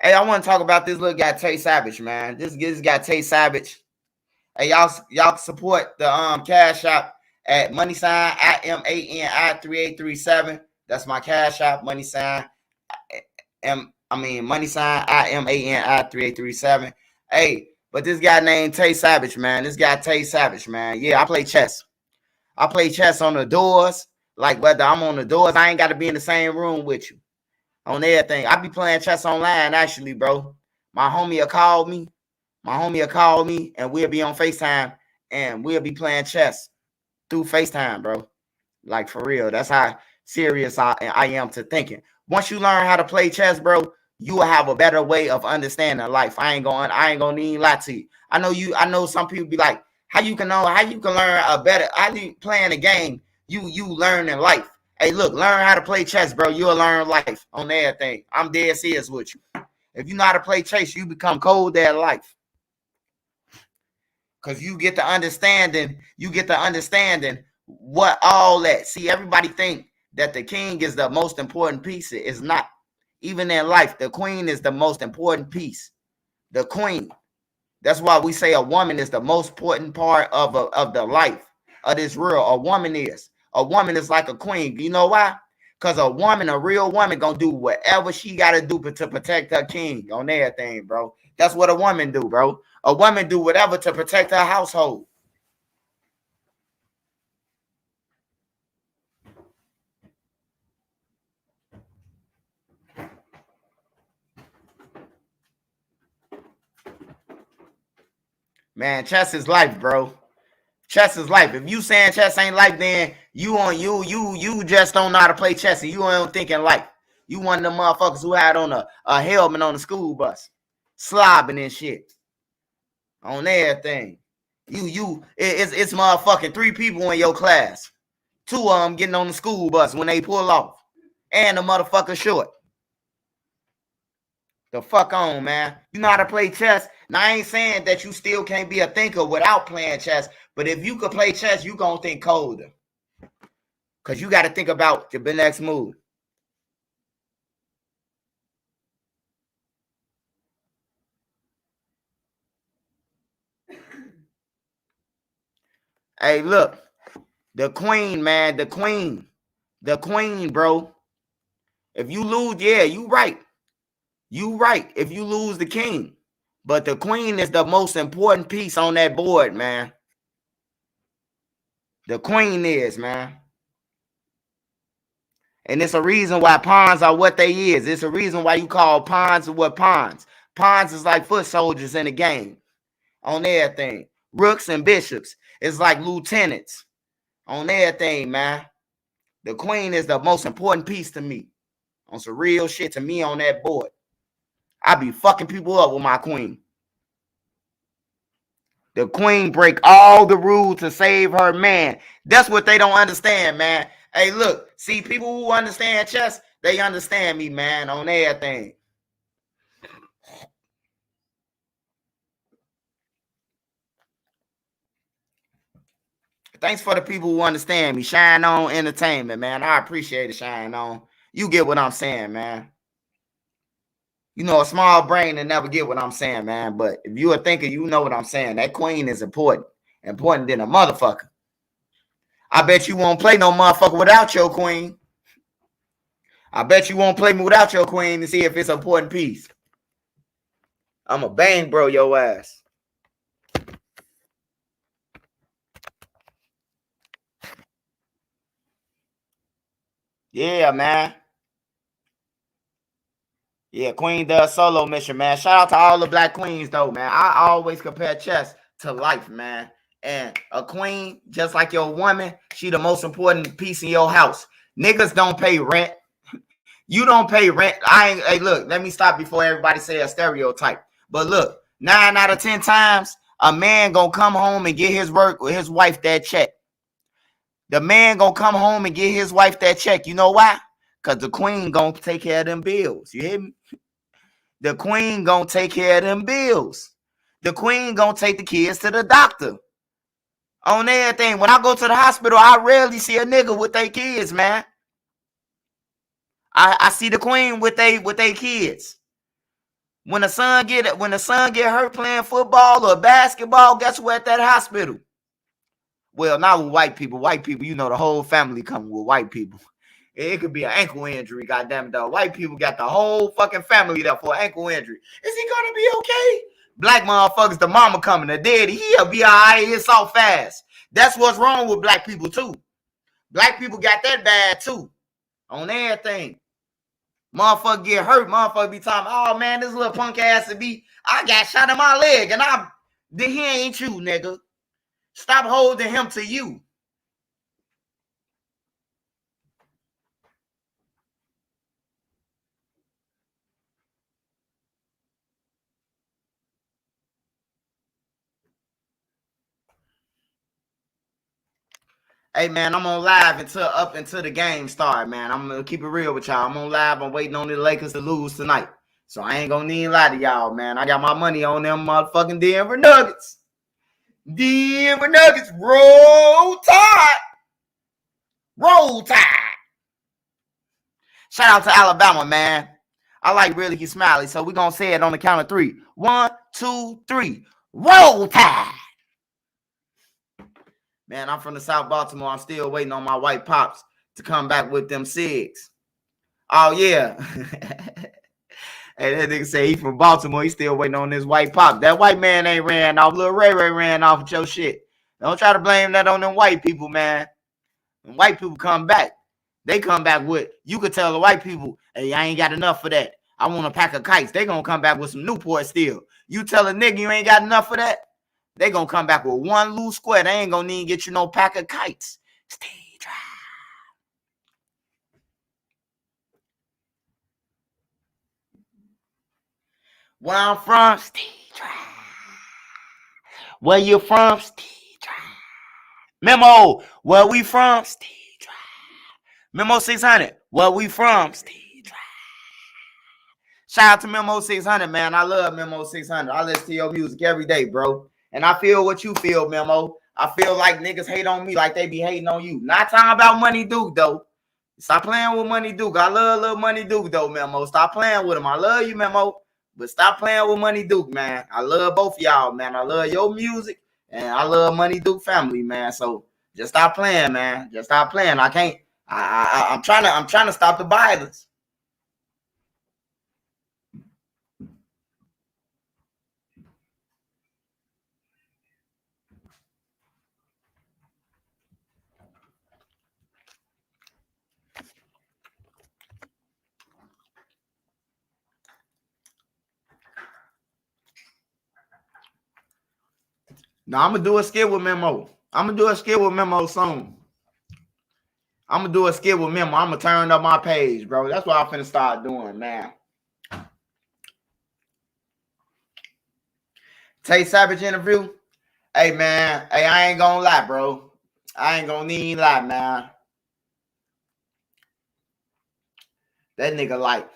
Hey, I want to talk about this little guy, Tay Savage, man. This guy, Tay Savage. Hey, y'all support the Cash App at money sign at MANI3837. That's my Cash App, money sign money sign at MANI3837. Hey, but this guy named Tay Savage, man. This guy Tay Savage, man. Yeah, I play chess. I play chess on the doors. Like, whether I'm on the doors, I ain't got to be in the same room with you. On everything. I be playing chess online, actually, bro. My homie will call me. And we'll be on FaceTime, and we'll be playing chess through FaceTime, bro. Like, for real. That's how serious I am to thinking. Once you learn how to play chess, bro, you will have a better way of understanding life. I ain't gonna need lie to you. I know some people be like, how you can learn a better, how you playing a game, you learn in life. Hey, look, learn how to play chess, bro. You'll learn life on everything. I'm dead serious with you. If you know how to play chess, you become cold at life. Because you get the understanding what all that. See, everybody think that the king is the most important piece. It's not. Even in life, the queen is the most important piece. The queen. That's why we say a woman is the most important part of the life of this world. A woman is like a queen. You know why? Because a real woman, gonna do whatever she gotta do to protect her king on everything, bro. That's what a woman do, bro. A woman do whatever to protect her household. Man, chess is life, bro. Chess is life. If you saying chess ain't life, then you just don't know how to play chess and you don't think in life. You one of them motherfuckers who had on a helmet on the school bus, slobbing and shit on everything. It's motherfucking 3 people in your class. 2 of them getting on the school bus when they pull off, and the motherfucker short. The fuck on, man. You know how to play chess. Now, I ain't saying that you still can't be a thinker without playing chess, but if you could play chess, you gonna think colder. Because you got to think about your next move. Hey, look. The queen, man. The queen, bro. If you lose, yeah, you right. You right if you lose the king. But the queen is the most important piece on that board, man. The queen is, man. And it's a reason why pawns are what they is. It's a reason why you call pawns what pawns. Pawns is like foot soldiers in the game on everything. Rooks and bishops is like lieutenants on everything, man. The queen is the most important piece to me. On some real shit to me on that board. I be fucking people up with my queen. The queen break all the rules to save her man. That's what they don't understand, man. Hey, look, see, people who understand chess, they understand me, man, on everything. Thanks for the people who understand me. Shine On Entertainment, man. I appreciate it, Shine On. You get what I'm saying, man. You know, a small brain and never get what I'm saying, man. But if you're a thinker, you know what I'm saying. That queen is important. Important than a motherfucker. I bet you won't play no motherfucker without your queen. I bet you won't play me without your queen to see if it's an important piece. I'm a bang bro your ass. Yeah, man. Yeah, Queen does solo mission, man. Shout out to all the black queens, though, man. I always compare chess to life, man. And a queen, just like your woman, she the most important piece in your house. Niggas don't pay rent. You don't pay rent. Hey, look, let me stop before everybody say a stereotype. But look, 9 out of 10 times, a man gonna come home and get his work with his wife that check. The man gonna come home and get his wife that check. You know why? Because the queen gonna take care of them bills. You hear me? The queen gonna take care of them bills. The queen gonna take the kids to the doctor. On everything. When I go to the hospital, I rarely see a nigga with their kids, man. I see the queen with their kids. When the son get hurt playing football or basketball, guess what? At that hospital. Well, not with white people. White people, you know, the whole family coming with white people. It could be an ankle injury, goddamn it, though. White people got the whole fucking family there for an ankle injury. Is he gonna be okay? Black motherfuckers, the mama coming, the daddy, he'll be all right. It's so fast. That's what's wrong with black people too. Black people got that bad too. On everything. Motherfucker get hurt. Motherfucker be talking, oh man, this little punk ass to be. I got shot in my leg, and he ain't you, nigga. Stop holding him to you. Hey man, I'm on live until the game start, man. I'm gonna keep it real with y'all. I'm on live. I'm waiting on the Lakers to lose tonight. So I ain't gonna need a lie to y'all, man. I got my money on them motherfucking Denver Nuggets. Denver Nuggets, roll tide. Roll tide. Shout out to Alabama, man. I like Really Get Smiley, so we're gonna say it on the count of 3. 1, 2, 3. Roll tide. Man, I'm from the South Baltimore. I'm still waiting on my white pops to come back with them cigs. Oh, yeah. Hey, that nigga say he from Baltimore. He still waiting on this white pop. That white man ain't ran off. Lil Ray ran off with your shit. Don't try to blame that on them white people, man. When white people come back, they come back with, you could tell the white people, hey, I ain't got enough for that. I want a pack of kites. They gonna come back with some Newport still. You tell a nigga you ain't got enough for that, they gonna come back with one loose square. They ain't gonna need to get you no pack of kites. Stay dry. Where I'm from, stay dry. Where you from, stay dry. Memo, where we from, stay dry. Memo 600, where we from, stay dry. Shout out to Memo 600, man. I love Memo 600. I listen to your music every day, bro. And I feel what you feel, Memo. I feel like niggas hate on me like they be hating on you. Not talking about Money Duke, though. Stop playing with Money Duke. I love little Money Duke, though, Memo. Stop playing with him. I love you, Memo. But stop playing with Money Duke, man. I love both y'all, man. I love your music, and I love Money Duke family, man. So just stop playing, man. Just stop playing. I can't. I'm trying to stop the violence. No, I'm gonna do a skit with Memo. I'm gonna do a skit with Memo soon. I'm gonna do a skit with Memo. I'm gonna turn up my page, bro. That's what I'm finna start doing, man. Tay Savage interview. Hey, man. Hey, I ain't gonna lie, bro. I ain't gonna even lie, man. That nigga like,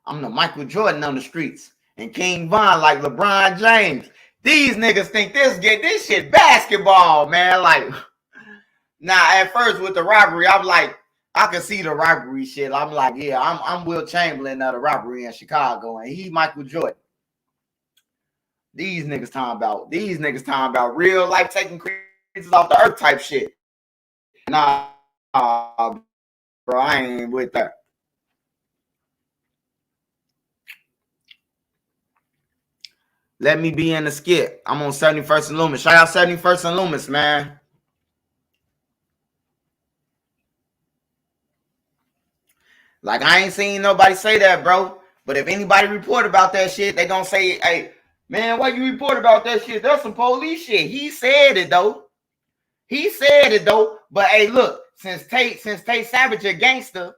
I'm the Michael Jordan on the streets. And King Von like LeBron James. These niggas think this shit basketball, man. Like, now at first with the robbery, I'm like, I can see the robbery shit. I'm like, yeah, I'm Will Chamberlain of the robbery in Chicago, and he Michael Jordan. These niggas talking about real life taking creatures off the earth type shit. Nah, bro, I ain't with that. Let me be in the skit. I'm on 71st and Loomis. Shout out 71st and Loomis, man. Like, I ain't seen nobody say that, bro. But if anybody report about that shit, they gonna say, hey, man, why you report about that shit? That's some police shit. He said it, though. But, hey, look, since Tate Savage a gangster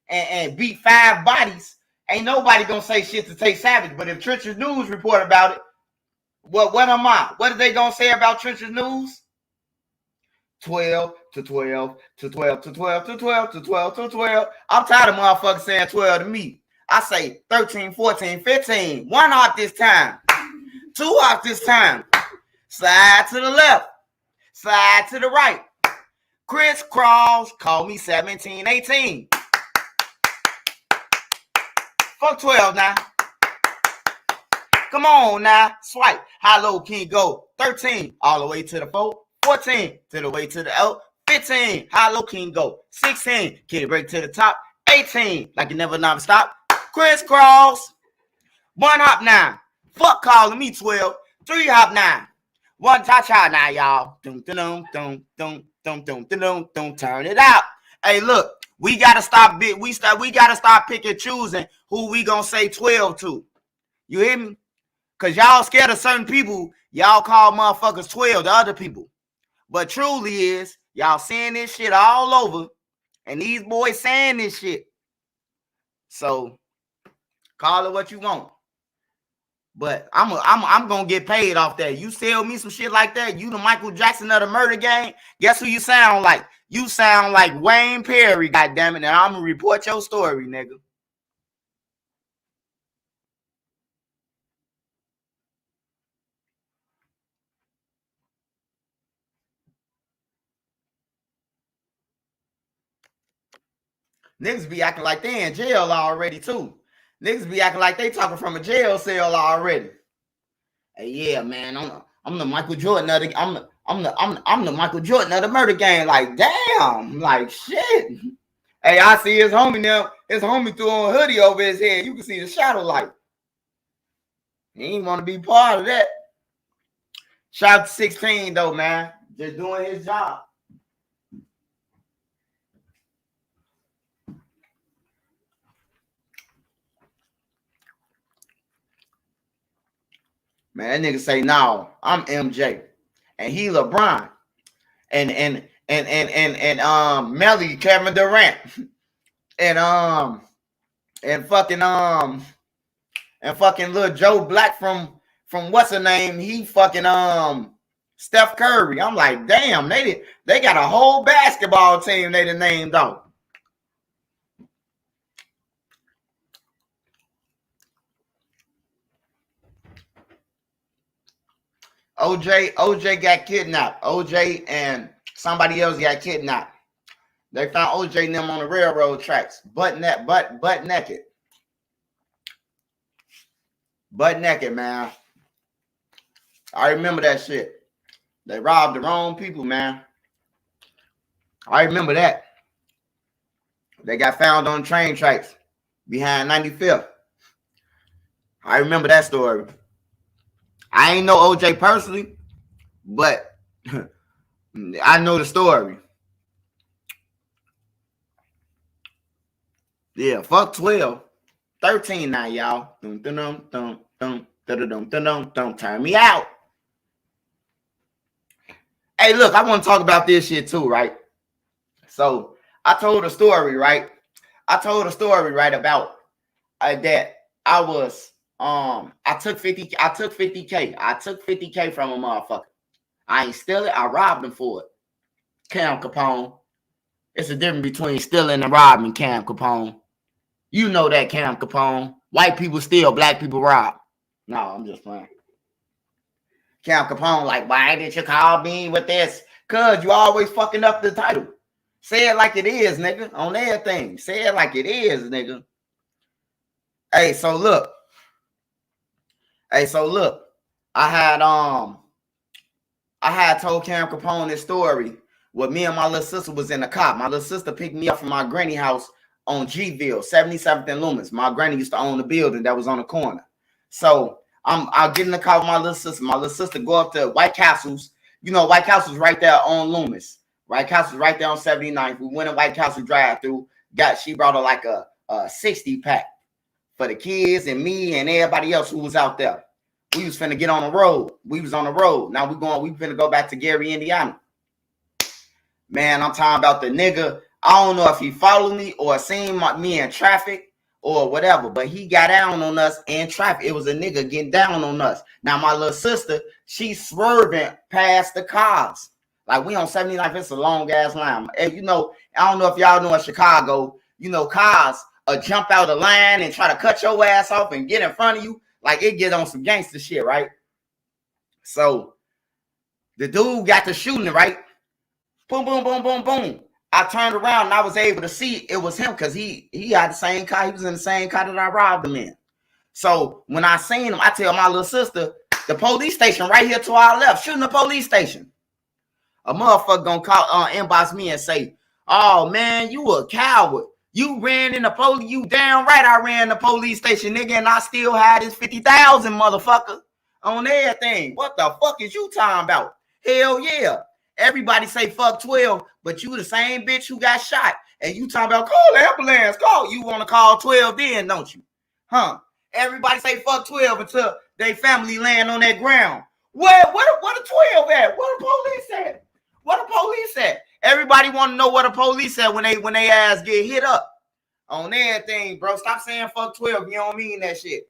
and beat 5 bodies, ain't nobody gonna say shit to Tate Savage. But if Trenches News report about it, what am I? What are they gonna say about Trenches News? 12 to 12 to 12 to 12 to 12 to 12 to 12. I'm tired of motherfuckers saying 12 to me. I say 13, 14, 15. 1 hop this time. 2 hop this time. Slide to the left. Slide to the right. Crisscross. Call me 17, 18. Fuck 12 now. Come on now. Swipe. How low can you go? 13. All the way to the 4. 14 to the way to the L. 15, how low can you go? 16, can you break to the top? 18, like you never stop. Crisscross. 1 hop 9. Fuck calling me 12. 3 hop 9. 1 cha-cha now, y'all. Don't turn it out. Hey, look, we gotta stop we gotta stop picking choosing who we gonna say 12 to. You hear me? Cause y'all scared of certain people, y'all call motherfuckers 12 to other people. But truly is, y'all seeing this shit all over, and these boys saying this shit. So, call it what you want. But I'm gonna get paid off that. You sell me some shit like that, you the Michael Jackson of the murder game. Guess who you sound like? You sound like Wayne Perry, goddammit, and I'm gonna report your story, nigga. Niggas be acting like they in jail already too. Niggas be acting like they talking from a jail cell already. Hey, yeah, man, I'm the Michael Jordan of the I'm the Michael Jordan of the murder game. Like, damn, like shit. Hey, I see his homie now. His homie threw on a hoodie over his head. You can see the shadow light. He ain't want to be part of that. Shout out to 16 though, man. Just doing his job. Man, that nigga say, no, I'm MJ. And he LeBron. And Melly, Kevin Durant. And fucking little Joe Black from what's her name? He fucking Steph Curry. I'm like, damn, they got a whole basketball team they done named off. OJ got kidnapped. OJ and somebody else got kidnapped. They found OJ and them on the railroad tracks, butt naked. Butt naked, man. I remember that shit. They robbed the wrong people, man. I remember that. They got found on train tracks behind 95th. I remember that story. I ain't know OJ personally, but I know the story. Yeah, fuck 12. 13 now, y'all. Don't turn me out. Hey, look, I want to talk about this shit too, right? So I told a story, right? I told a story, right, about that I was I took 50K. I took 50K from a motherfucker. I ain't steal it, I robbed him for it. Cam Capone. It's a difference between stealing and robbing, Cam Capone. You know that, Cam Capone. White people steal, black people rob. No, I'm just playing. Cam Capone, like, why did you call me with this? Cause you always fucking up the title. Say it like it is, nigga. On everything. Say it like it is, nigga. Hey, so look. I had told Cam Capone this story. Where me and my little sister was in the car. My little sister picked me up from my granny house on Gville, 77th and Loomis. My granny used to own the building that was on the corner. So I'll get in the car with my little sister. My little sister go up to White Castle's. You know, White Castle's right there on Loomis. White Castle's right there on 79th. We went to White Castle drive through. She brought her like a 60 pack for the kids and me and everybody else who was out there. We was finna get on the road. We was on the road. Now we finna go back to Gary, Indiana. Man, I'm talking about the nigga. I don't know if he followed me or seen me in traffic or whatever, but he got down on us in traffic. It was a nigga getting down on us. Now, my little sister, she's swerving past the cars. Like, we on 79th, it's a long-ass line. And, you know, I don't know if y'all know in Chicago, you know, cars jump out of the line and try to cut your ass off and get in front of you. Like, it get on some gangster shit, right? So, the dude got to shooting it, right? Boom, boom, boom, boom, boom. I turned around and I was able to see it was him because he had the same car. He was in the same car that I robbed him in. So when I seen him, I tell my little sister, the police station right here to our left, shooting the police station. A motherfucker gonna call inbox me and say, oh man, you a coward. You ran in the police, you damn right I ran the police station, nigga, and I still had this 50,000 motherfucker on everything. What the fuck is you talking about? Hell yeah. Everybody say fuck 12, but you the same bitch who got shot. And you talking about call ambulance, call. You want to call 12 then, don't you? Huh? Everybody say fuck 12 until they family land on that ground. What a 12 at? What the police at? What the police at? Everybody want to know what the police at when they ass get hit up. On everything, bro. Stop saying fuck 12. You don't mean that shit.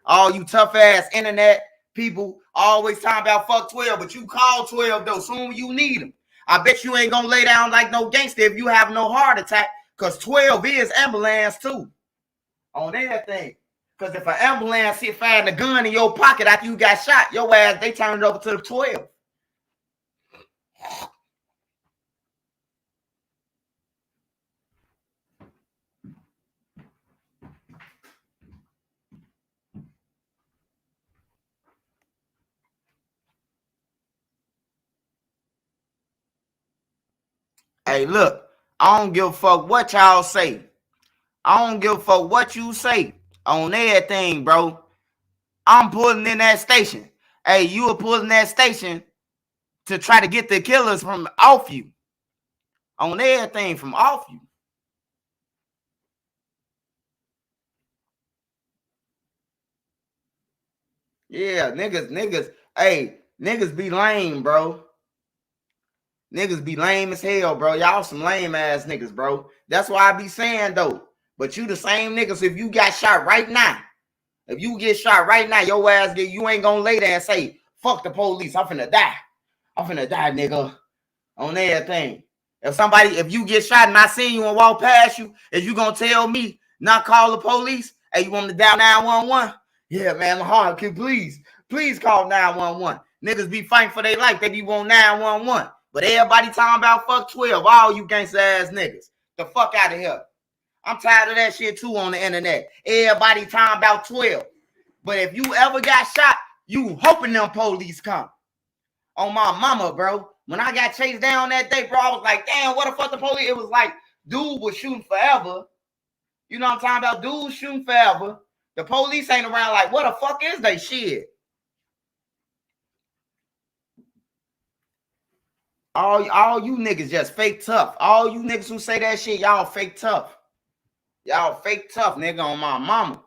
All you tough ass internet people always talking about fuck 12, but you call 12 though soon you need them. I bet you ain't gonna lay down like no gangster if you have no heart attack, because 12 is ambulance too. On everything. Because if an ambulance find a gun in your pocket after you got shot, your ass, they turn it over to the 12. Hey, look, I don't give a fuck what y'all say. I don't give a fuck what you say on everything, bro. I'm pulling in that station. Hey, you were pulling that station to try to get the killers from off you. On everything from off you. Yeah, niggas, hey, niggas be lame, bro. Niggas be lame as hell, bro. Y'all some lame ass niggas, bro. That's why I be saying though. But you the same niggas if you got shot right now. If you get shot right now, your ass you ain't gonna lay there and say, fuck the police, I'm finna die. I'm finna die, nigga. On everything. If you get shot and I see you and walk past you, is you gonna tell me not call the police? Hey, you want me to dial 911? Yeah, man, hard. Please call 911. Niggas be fighting for their life. They be want 911. But everybody talking about fuck 12. All you gangster ass niggas. The fuck out of here. I'm tired of that shit too on the internet. Everybody talking about 12. But if you ever got shot, you hoping them police come. On my mama, bro. When I got chased down that day, bro, I was like, damn, what the fuck the police? It was like, dude was shooting forever. You know what I'm talking about? Dude shooting forever. The police ain't around like, what the fuck is they shit? All you niggas just fake tough. All you niggas who say that shit, y'all fake tough. Y'all fake tough, nigga, on my mama.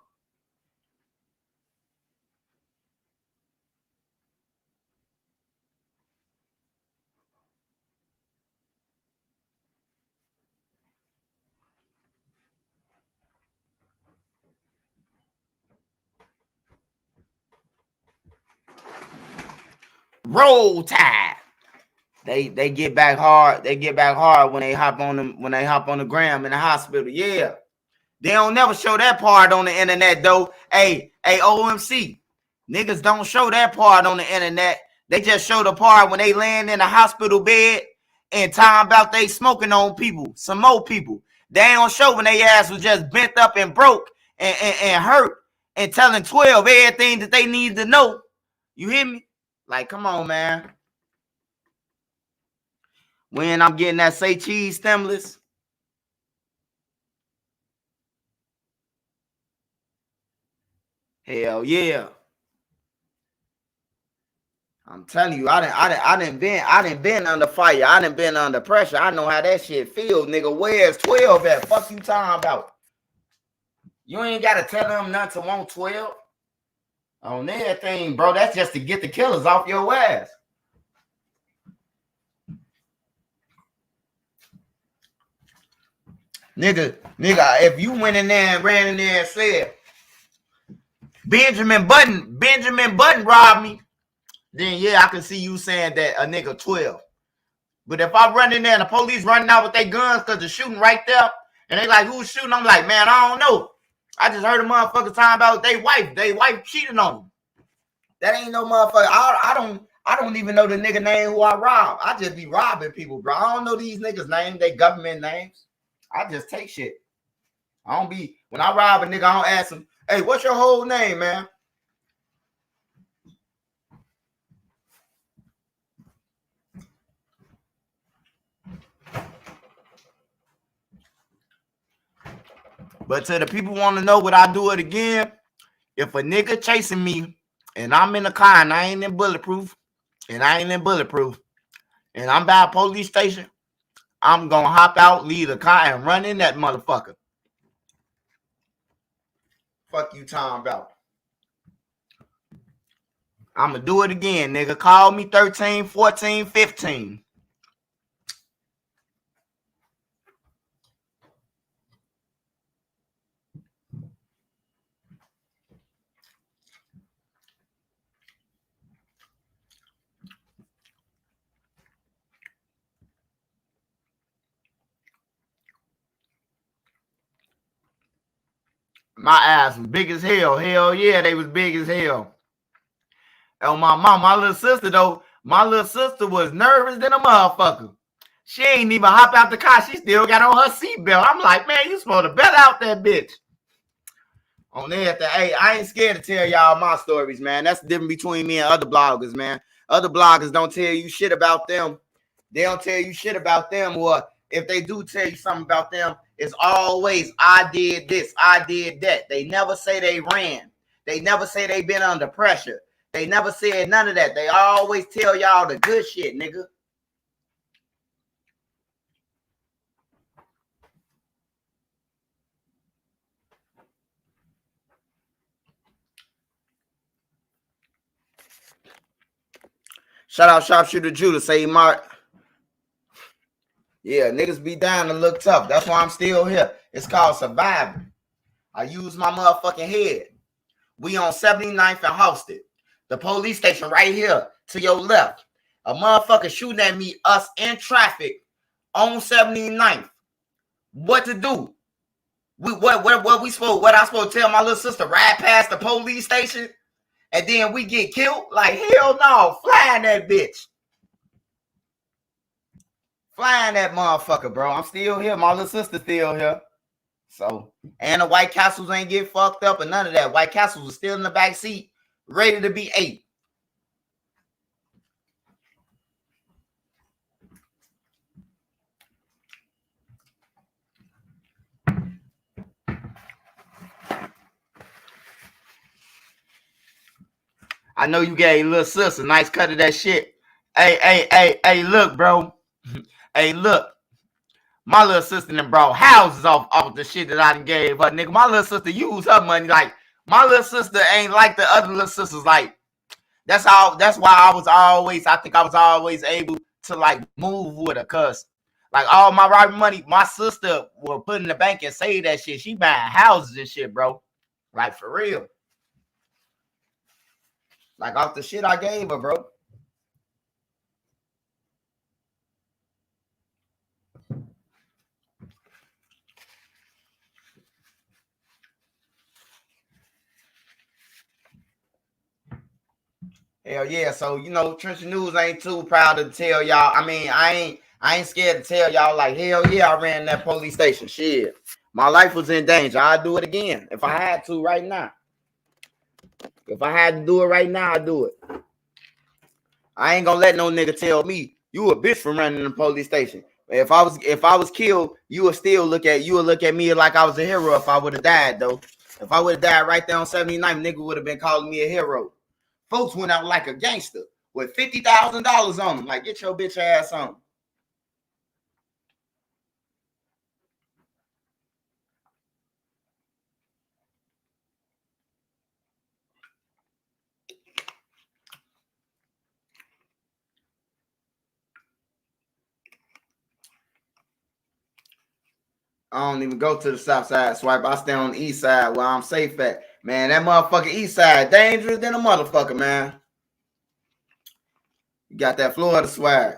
Roll Tide. They get back hard. They get back hard when they hop on the gram in the hospital. Yeah. They don't never show that part on the internet though. Hey, OMC. Niggas don't show that part on the internet. They just show the part when they land in a hospital bed and time about they smoking on people, some more people. They don't show when they ass was just bent up and broke and hurt and telling 12 everything that they need to know. You hear me? Like, come on, man. When I'm getting that Say Cheese stimulus. Hell yeah. I'm telling you, I done been under fire. I done been under pressure. I know how that shit feels, nigga. Where's 12 at? Fuck you talking about? You ain't gotta tell them nothing to want 12 on everything, bro. That's just to get the killers off your ass. Nigga, if you went in there and ran in there and said Benjamin Button robbed me, then yeah, I can see you saying that a nigga 12. But if I run in there and the police running out with their guns because they're shooting right there, and they like, who's shooting? I'm like, man, I don't know. I just heard a motherfucker talking about they wife cheating on them. That ain't no motherfucker. I don't even know the nigga name who I rob. I just be robbing people, bro. I don't know these niggas' names, they government names. I just take shit. I don't be, when I rob a nigga, I don't ask him, hey, what's your whole name, man? But to the people want to know would I do it again? If a nigga chasing me and I'm in a car and I ain't in bulletproof and I'm by a police station, I'm gonna hop out, leave the car, and run in that motherfucker. Fuck you talking about? I'm gonna do it again, nigga. Call me 13, 14, 15. My ass was big as hell. Hell yeah, they was big as hell. And my mom, my little sister though, my little sister was nervous than a motherfucker. She ain't even hop out the car. She still got on her seatbelt. I'm like, man, you supposed to bet out that bitch. On everything. Hey, I ain't scared to tell y'all my stories, man. That's the difference between me and other bloggers, man. Other bloggers don't tell you shit about them. They don't tell you shit about them, or if they do tell you something about them, it's always, I did this, I did that. They never say they ran. They never say they been under pressure. They never said none of that. They always tell y'all the good shit, nigga. Shout out Sharpshooter Judah. Say Mark. Yeah, niggas be down to look tough. That's why I'm still here. It's called surviving. I use my motherfucking head. We on 79th and Halsted. The police station right here to your left. A motherfucker shooting at me, us in traffic on 79th. What to do? What I supposed to tell my little sister? Ride past the police station and then we get killed? Like, hell no. Flying that bitch. Flying that motherfucker, bro. I'm still here. My little sister still here. So, and the White Castles ain't get fucked up and none of that. White Castles was still in the back seat, ready to be ate. I know you gave little sis a nice cut of that shit. Hey, look, bro. Hey, look. My little sister done brought houses off the shit that I done gave her, nigga. My little sister used her money. Like, my little sister ain't like the other little sisters. Like, that's why I was always able to, like, move with her. Cause, like, all my right money, my sister will put in the bank and save that shit. She buying houses and shit, bro. Like, for real. Like, off the shit I gave her, bro. Hell yeah. So, you know, Trenching News ain't too proud to tell y'all. I mean, I ain't scared to tell y'all, like, hell yeah, I ran that police station. Shit. My life was in danger. I'd do it again if I had to right now. If I had to do it right now, I'd do it. I ain't gonna let no nigga tell me you a bitch for running the police station. If I was killed, you would still look at me like I was a hero if I would have died, though. If I would have died right there on 79th, nigga would have been calling me a hero. Folks went out like a gangster with $50,000 on them. Like, get your bitch ass on. I don't even go to the south side swipe. I stay on the east side where I'm safe at. Man, that motherfucking east side dangerous than a motherfucker, man. You got that Florida swag.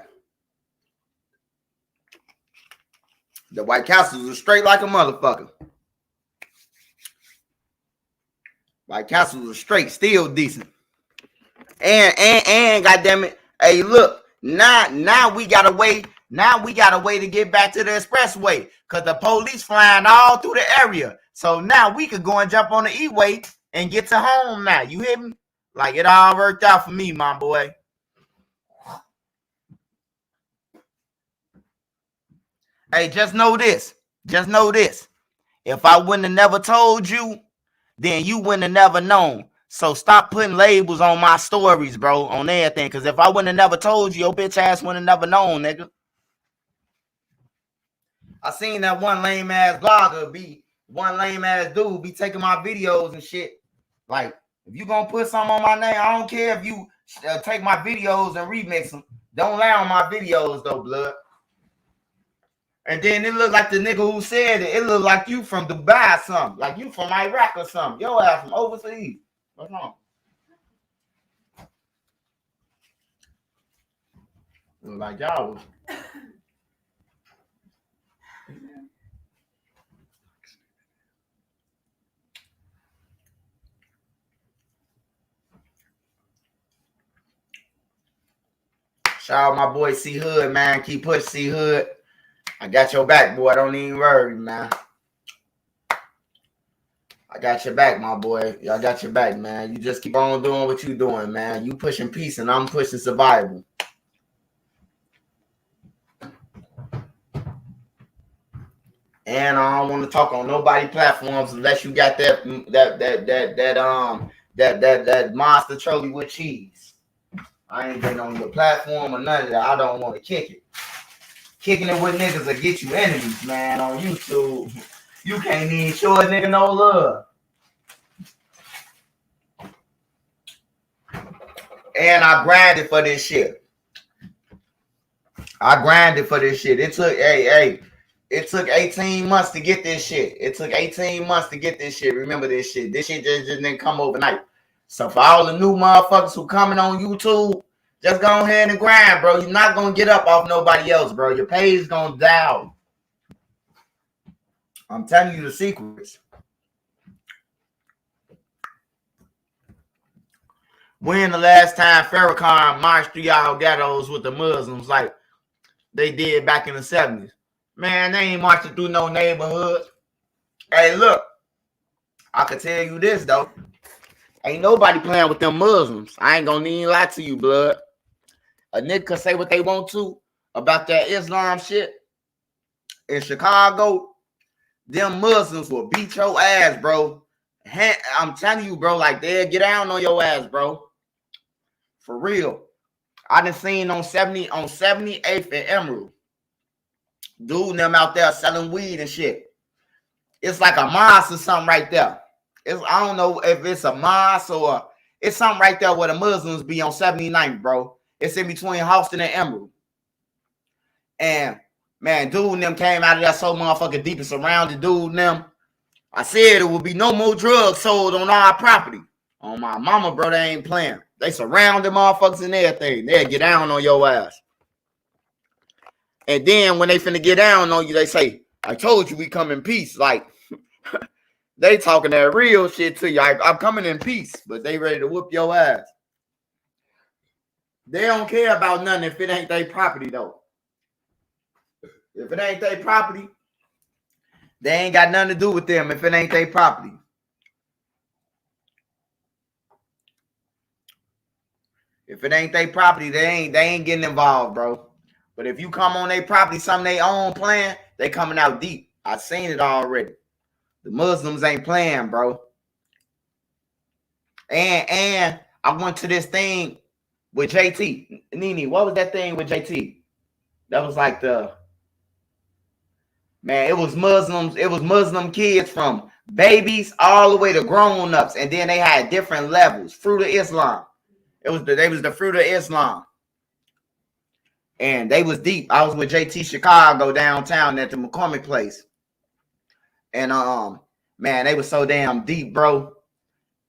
The White Castles are straight like a motherfucker. White Castles are straight, still decent. And goddamn it, hey, look, now we got a way. Now we got a way to get back to the expressway because the police flying all through the area. So now we could go and jump on the E-way and get to home now. You hear me? Like, it all worked out for me, my boy. Hey, just know this. Just know this. If I wouldn't have never told you, then you wouldn't have never known. So stop putting labels on my stories, bro, on everything. Because if I wouldn't have never told you, your bitch ass wouldn't have never known, nigga. I seen that one lame ass dude be taking my videos and shit. Like, if you gonna put something on my name, I don't care if you take my videos and remix them. Don't lie on my videos though, blood. And then it looked like the nigga who said it. It looked like you from Dubai or something. Like you from Iraq or something. Your ass from overseas. What's wrong? Look like y'all was. Shout out my boy C Hood, man. Keep pushing C Hood. I got your back, boy. Don't even worry, man. I got your back, my boy. I got your back, man. You just keep on doing what you doing, man. You pushing peace and I'm pushing survival. And I don't want to talk on nobody platforms unless you got that monster trolley with cheese. I ain't been on your platform or none of that. I don't want to kick it. Kicking it with niggas will get you enemies, man, on YouTube. You can't even show a nigga no love. And I grinded for this shit. It took 18 months to get this shit. Remember this shit. This shit just didn't come overnight. So for all the new motherfuckers who coming on YouTube, just go ahead and grind, bro. You're not going to get up off nobody else, bro. Your page is going to down. I'm telling you the secrets. When the last time Farrakhan marched through y'all ghettos with the Muslims like they did back in the 70s? Man, they ain't marching through no neighborhoods. Hey, look. I can tell you this, though. Ain't nobody playing with them Muslims. I ain't gonna even lie to you, blood. A nigga can say what they want to about that Islam shit. In Chicago, them Muslims will beat your ass, bro. I'm telling you, bro, like they'll get down on your ass, bro. For real. I done seen on 78th and Emerald. Dude and them out there selling weed and shit. It's like a mosque or something right there. I don't know if it's a mosque or it's something right there where the Muslims be on 79th, bro. It's in between Houston and Emerald. And man, dude and them came out of there so motherfucking deep and surrounded dude and them. I said there would be no more drugs sold on our property. On my mama, bro, they ain't playing. They surround them motherfuckers and everything. They'll get down on your ass. And then when they finna get down on you, they say, I told you we come in peace. Like, they talking that real shit to you. I'm coming in peace, but they ready to whoop your ass. They don't care about nothing if it ain't their property, though. If it ain't their property, they ain't got nothing to do with them if it ain't their property. If it ain't their property, they ain't getting involved, bro. But if you come on their property, something they own playing, they coming out deep. I seen it already. The Muslims ain't playing, bro. And I went to this thing with JT. Nene, what was that thing with JT? That was like it was Muslims. It was Muslim kids from babies all the way to grown-ups. And then they had different levels. Fruit of Islam. They was the Fruit of Islam. And they was deep. I was with JT Chicago downtown at the McCormick place. And man, they was so damn deep, bro.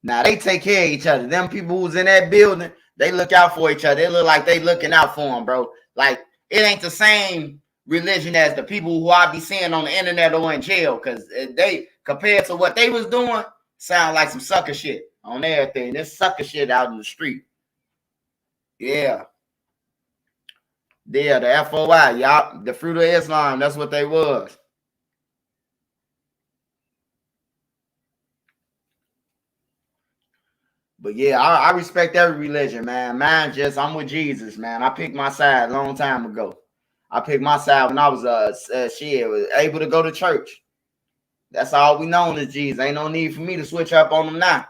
Now they take care of each other. Them people who's in that building, they look out for each other. They look like they looking out for them, bro. Like it ain't the same religion as the people who I be seeing on the internet or in jail, because they, compared to what they was doing, sound like some sucker shit on everything. This sucker shit out in the street. Yeah. Yeah, the FOI, y'all, the Fruit of Islam, that's what they was. But yeah, I respect every religion, man. I'm with Jesus, man. I picked my side a long time ago. I picked my side when I was able to go to church. That's all we known as Jesus. Ain't no need for me to switch up on them now.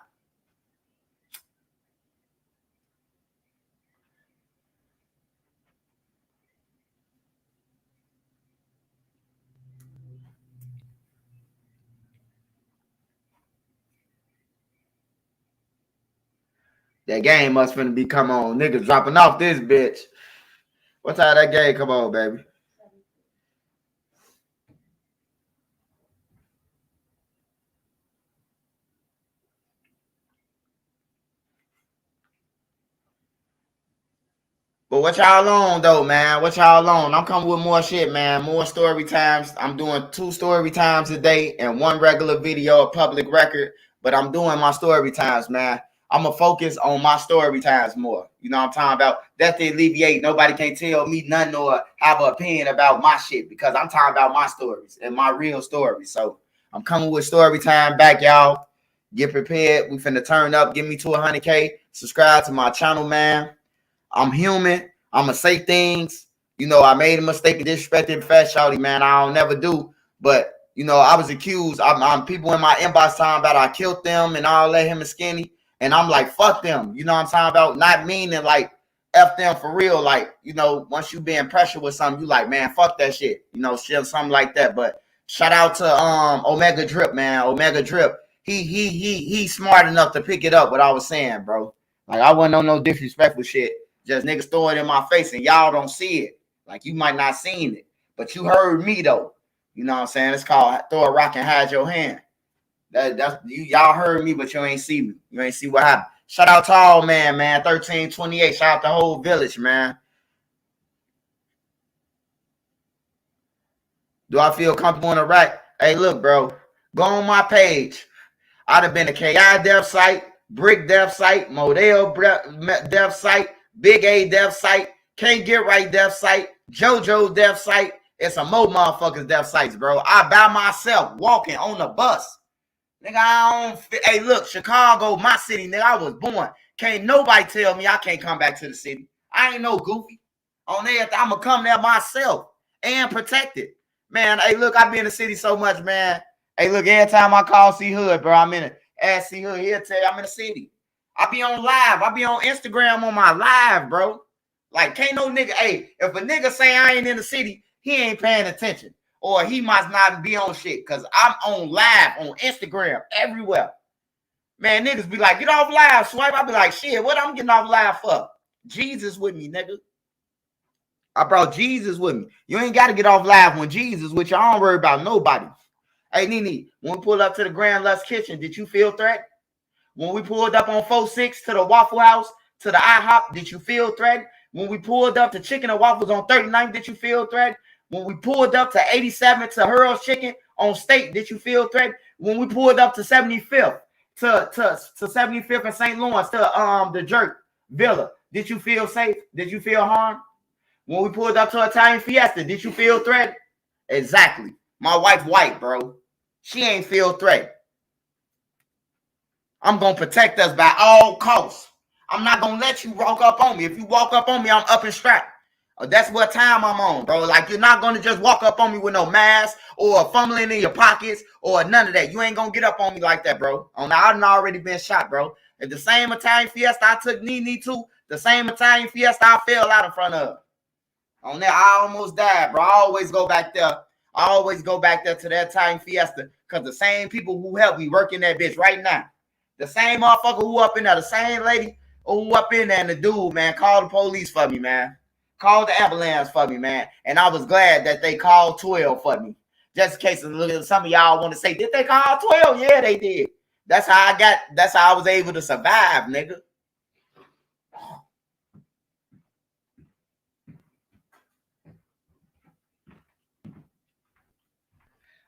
That game must finna be come on. Niggas dropping off this bitch. What time that game come on, baby? But what y'all on, though, man? What y'all on? I'm coming with more shit, man. More story times. I'm doing 2 story times a day and 1 regular video, a public record. But I'm doing my story times, man. I'm going to focus on my story times more. You know what I'm talking about? That's to alleviate. Nobody can tell me nothing or have an opinion about my shit, because I'm talking about my stories and my real stories. So I'm coming with story time back, y'all. Get prepared. We finna turn up. Get me to 100K. Subscribe to my channel, man. I'm human. I'm going to say things. You know, I made a mistake of disrespecting Fat Shawty, man. I don't never do. But, you know, I was accused. I'm people in my inbox talking about I killed them and all that, him and Skinny. And I'm like, fuck them. You know what I'm talking about? Not meaning like F them for real. Like, you know, once you being pressured with something, you like, man, fuck that shit. You know, shit, something like that. But shout out to Omega Drip, man. Omega Drip. He's smart enough to pick it up what I was saying, bro. Like, I wasn't on no disrespectful shit. Just niggas throw it in my face and y'all don't see it. Like, you might not seen it, but you heard me though. You know what I'm saying? It's called throw a rock and hide your hand. That's y'all heard me, but you ain't see me. You ain't see what happened. Shout out to all man. 1328. Shout out the whole village, man. Do I feel comfortable on the rack? Hey, look, bro. Go on my page. I'd have been a KI dev site, Brick dev site, Model dev site, Big A dev site, Can't Get Right dev site, JoJo dev site. It's a more motherfuckers dev sites, bro. I by myself walking on the bus. Nigga, I don't. Hey, look, Chicago, my city, nigga. I was born. Can't nobody tell me I can't come back to the city. I ain't no goofy. On there, I'm gonna come there myself and protect it. Man, hey, look, I be in the city so much, man. Hey, look, every time I call C Hood, bro, I'm in it. Ask C Hood, he'll tell you I'm in the city. I be on live. I be on Instagram on my live, bro. Like, can't no nigga, hey, if a nigga say I ain't in the city, he ain't paying attention. Or he must not be on shit, because I'm on live on Instagram everywhere. Man, niggas be like, get off live, swipe. I be like, shit, what I'm getting off live for? Jesus with me, nigga. I brought Jesus with me. You ain't got to get off live when Jesus with you. I don't worry about nobody. Hey, Nene, when we pulled up to the Grand Lux Kitchen, did you feel threatened? When we pulled up on 4-6 to the Waffle House, to the IHOP, did you feel threatened? When we pulled up to Chicken and Waffles on 39th, did you feel threatened? When we pulled up to 87 to Hurl's Chicken on State, did you feel threatened? When we pulled up to 75th to 75th and St. Lawrence to the Jerk Villa, Did you feel safe? Did you feel harmed? When we pulled up to Italian Fiesta, did you feel threatened? Exactly. My wife white, bro. She ain't feel threatened. I'm going to protect us by all costs. I'm not going to let you walk up on me. If you walk up on me, I'm up and strapped. That's what time I'm on, bro. Like, you're not going to just walk up on me with no mask or fumbling in your pockets or none of that. You ain't going to get up on me like that, bro. I've already been shot, bro. At the same Italian Fiesta I took Nene to, the same Italian Fiesta I fell out in front of. On there, I almost died, bro. I always go back there. I always go back there to that Italian Fiesta because the same people who helped me working that bitch right now, the same motherfucker who up in there, the same lady who up in there, and the dude, man, called the police for me, man. Called the ambulance for me, man. And I was glad that they called 12 for me. Just in case some of y'all want to say, did they call 12? Yeah, they did. That's how I was able to survive, nigga.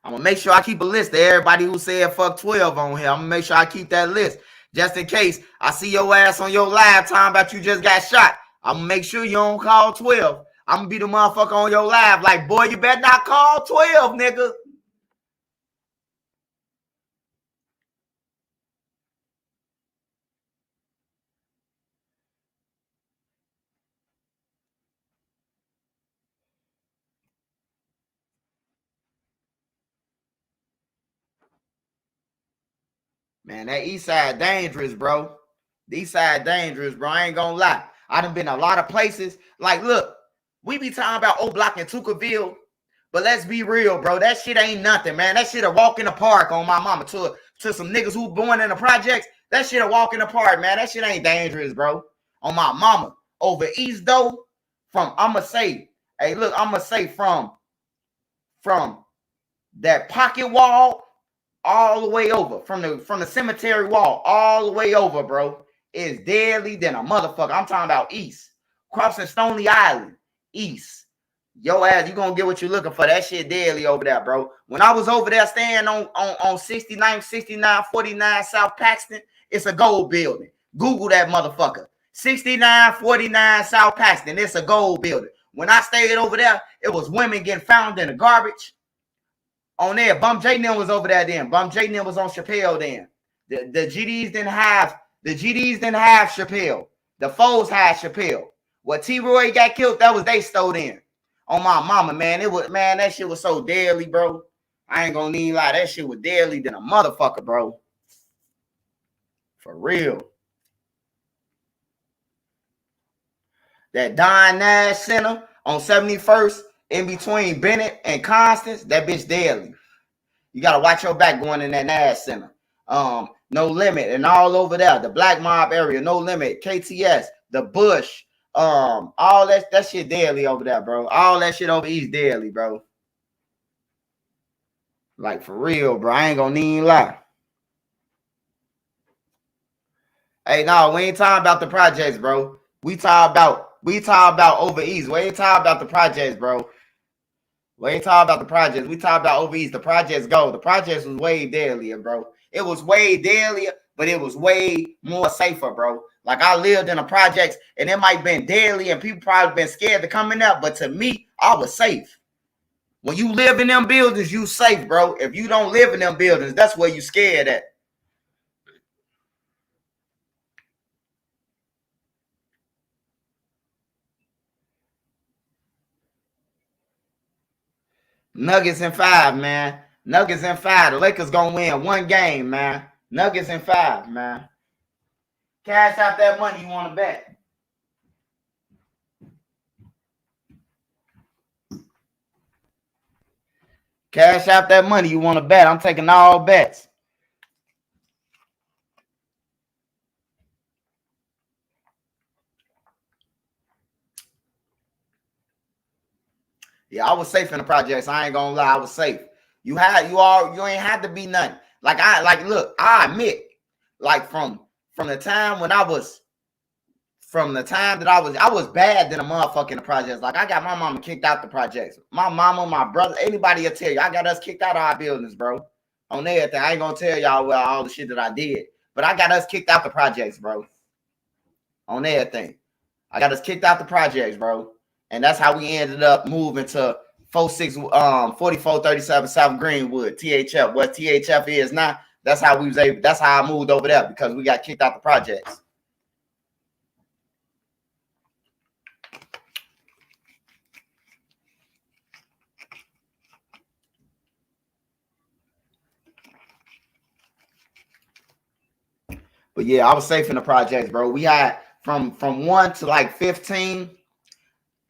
I'm going to make sure I keep a list of everybody who said fuck 12 on here. I'm going to make sure I keep that list. Just in case I see your ass on your live time about you just got shot. I'm going to make sure you don't call 12. I'm going to be the motherfucker on your live like, boy, you better not call 12, nigga. Man, that east side dangerous, bro. The east side dangerous, bro. I ain't gonna lie. I done been a lot of places. Like, look, we be talking about O Block and Tuckerville, but let's be real, bro. That shit ain't nothing, man. That shit a walk in the park on my mama. To some niggas who born in the projects, that shit a walk in the park, man. That shit ain't dangerous, bro. On my mama. Over east, though, I'ma say from that pocket wall all the way over, from the cemetery wall all the way over, bro, is deadly than a motherfucker. I'm talking about east. Crossing Stony Island, east. Yo ass, you gonna get what you're looking for. That shit deadly over there, bro. When I was over there staying on 6949 South Paxton, it's a gold building. Google that motherfucker. 6949 South Paxton, it's a gold building. When I stayed over there, it was women getting found in the garbage. On there, Bum J Nim was over there then. Bum J Nim was on Chappelle then. The GDs didn't have Chappelle. The foes had Chappelle. What T-Roy got killed, that was they stowed in. On my mama, man. That shit was so deadly, bro. I ain't gonna need lie. That shit was deadly than a motherfucker, bro. For real. That Don Nash Center on 71st in between Bennett and Constance, that bitch deadly. You got to watch your back going in that Nash Center. No Limit and all over there. The Black Mob area, No Limit, KTS, the Bush, all that shit deadly over there, bro. All that shit over east deadly, bro. Like, for real, bro. I ain't gonna need lie. Hey, no, we ain't talking about the projects, bro. We talk about over east. We ain't talking about the projects, bro. We ain't talking about the projects. We talking about over east. The projects go. The projects was way deadlier, bro. It was way deadlier, but it was way more safer, bro. Like, I lived in the projects, and it might have been deadly, and people probably been scared to come in there, but to me, I was safe. When you live in them buildings, you safe, bro. If you don't live in them buildings, that's where you scared at. Nuggets in 5, man. Nuggets in 5. The Lakers gonna win one game, man. Nuggets in 5, man. Cash out that money you want to bet. Cash out that money you want to bet. I'm taking all bets. Yeah, I was safe in the projects. I ain't gonna lie, I was safe. You ain't had to be nothing. Look, I admit, like from the time that I was bad than a motherfucker in the projects. Like, I got my mama kicked out the projects. My mama, my brother, anybody will tell you, I got us kicked out of our buildings, bro. On everything. I ain't gonna tell y'all all the shit that I did, but I got us kicked out the projects, bro. On everything. I got us kicked out the projects, bro. And that's how we ended up moving to 4437 South Greenwood, THF. What THF is now, that's how we was able, that's how I moved over there, because we got kicked out the projects. But yeah, I was safe in the projects, bro. We had from 1 to like 15,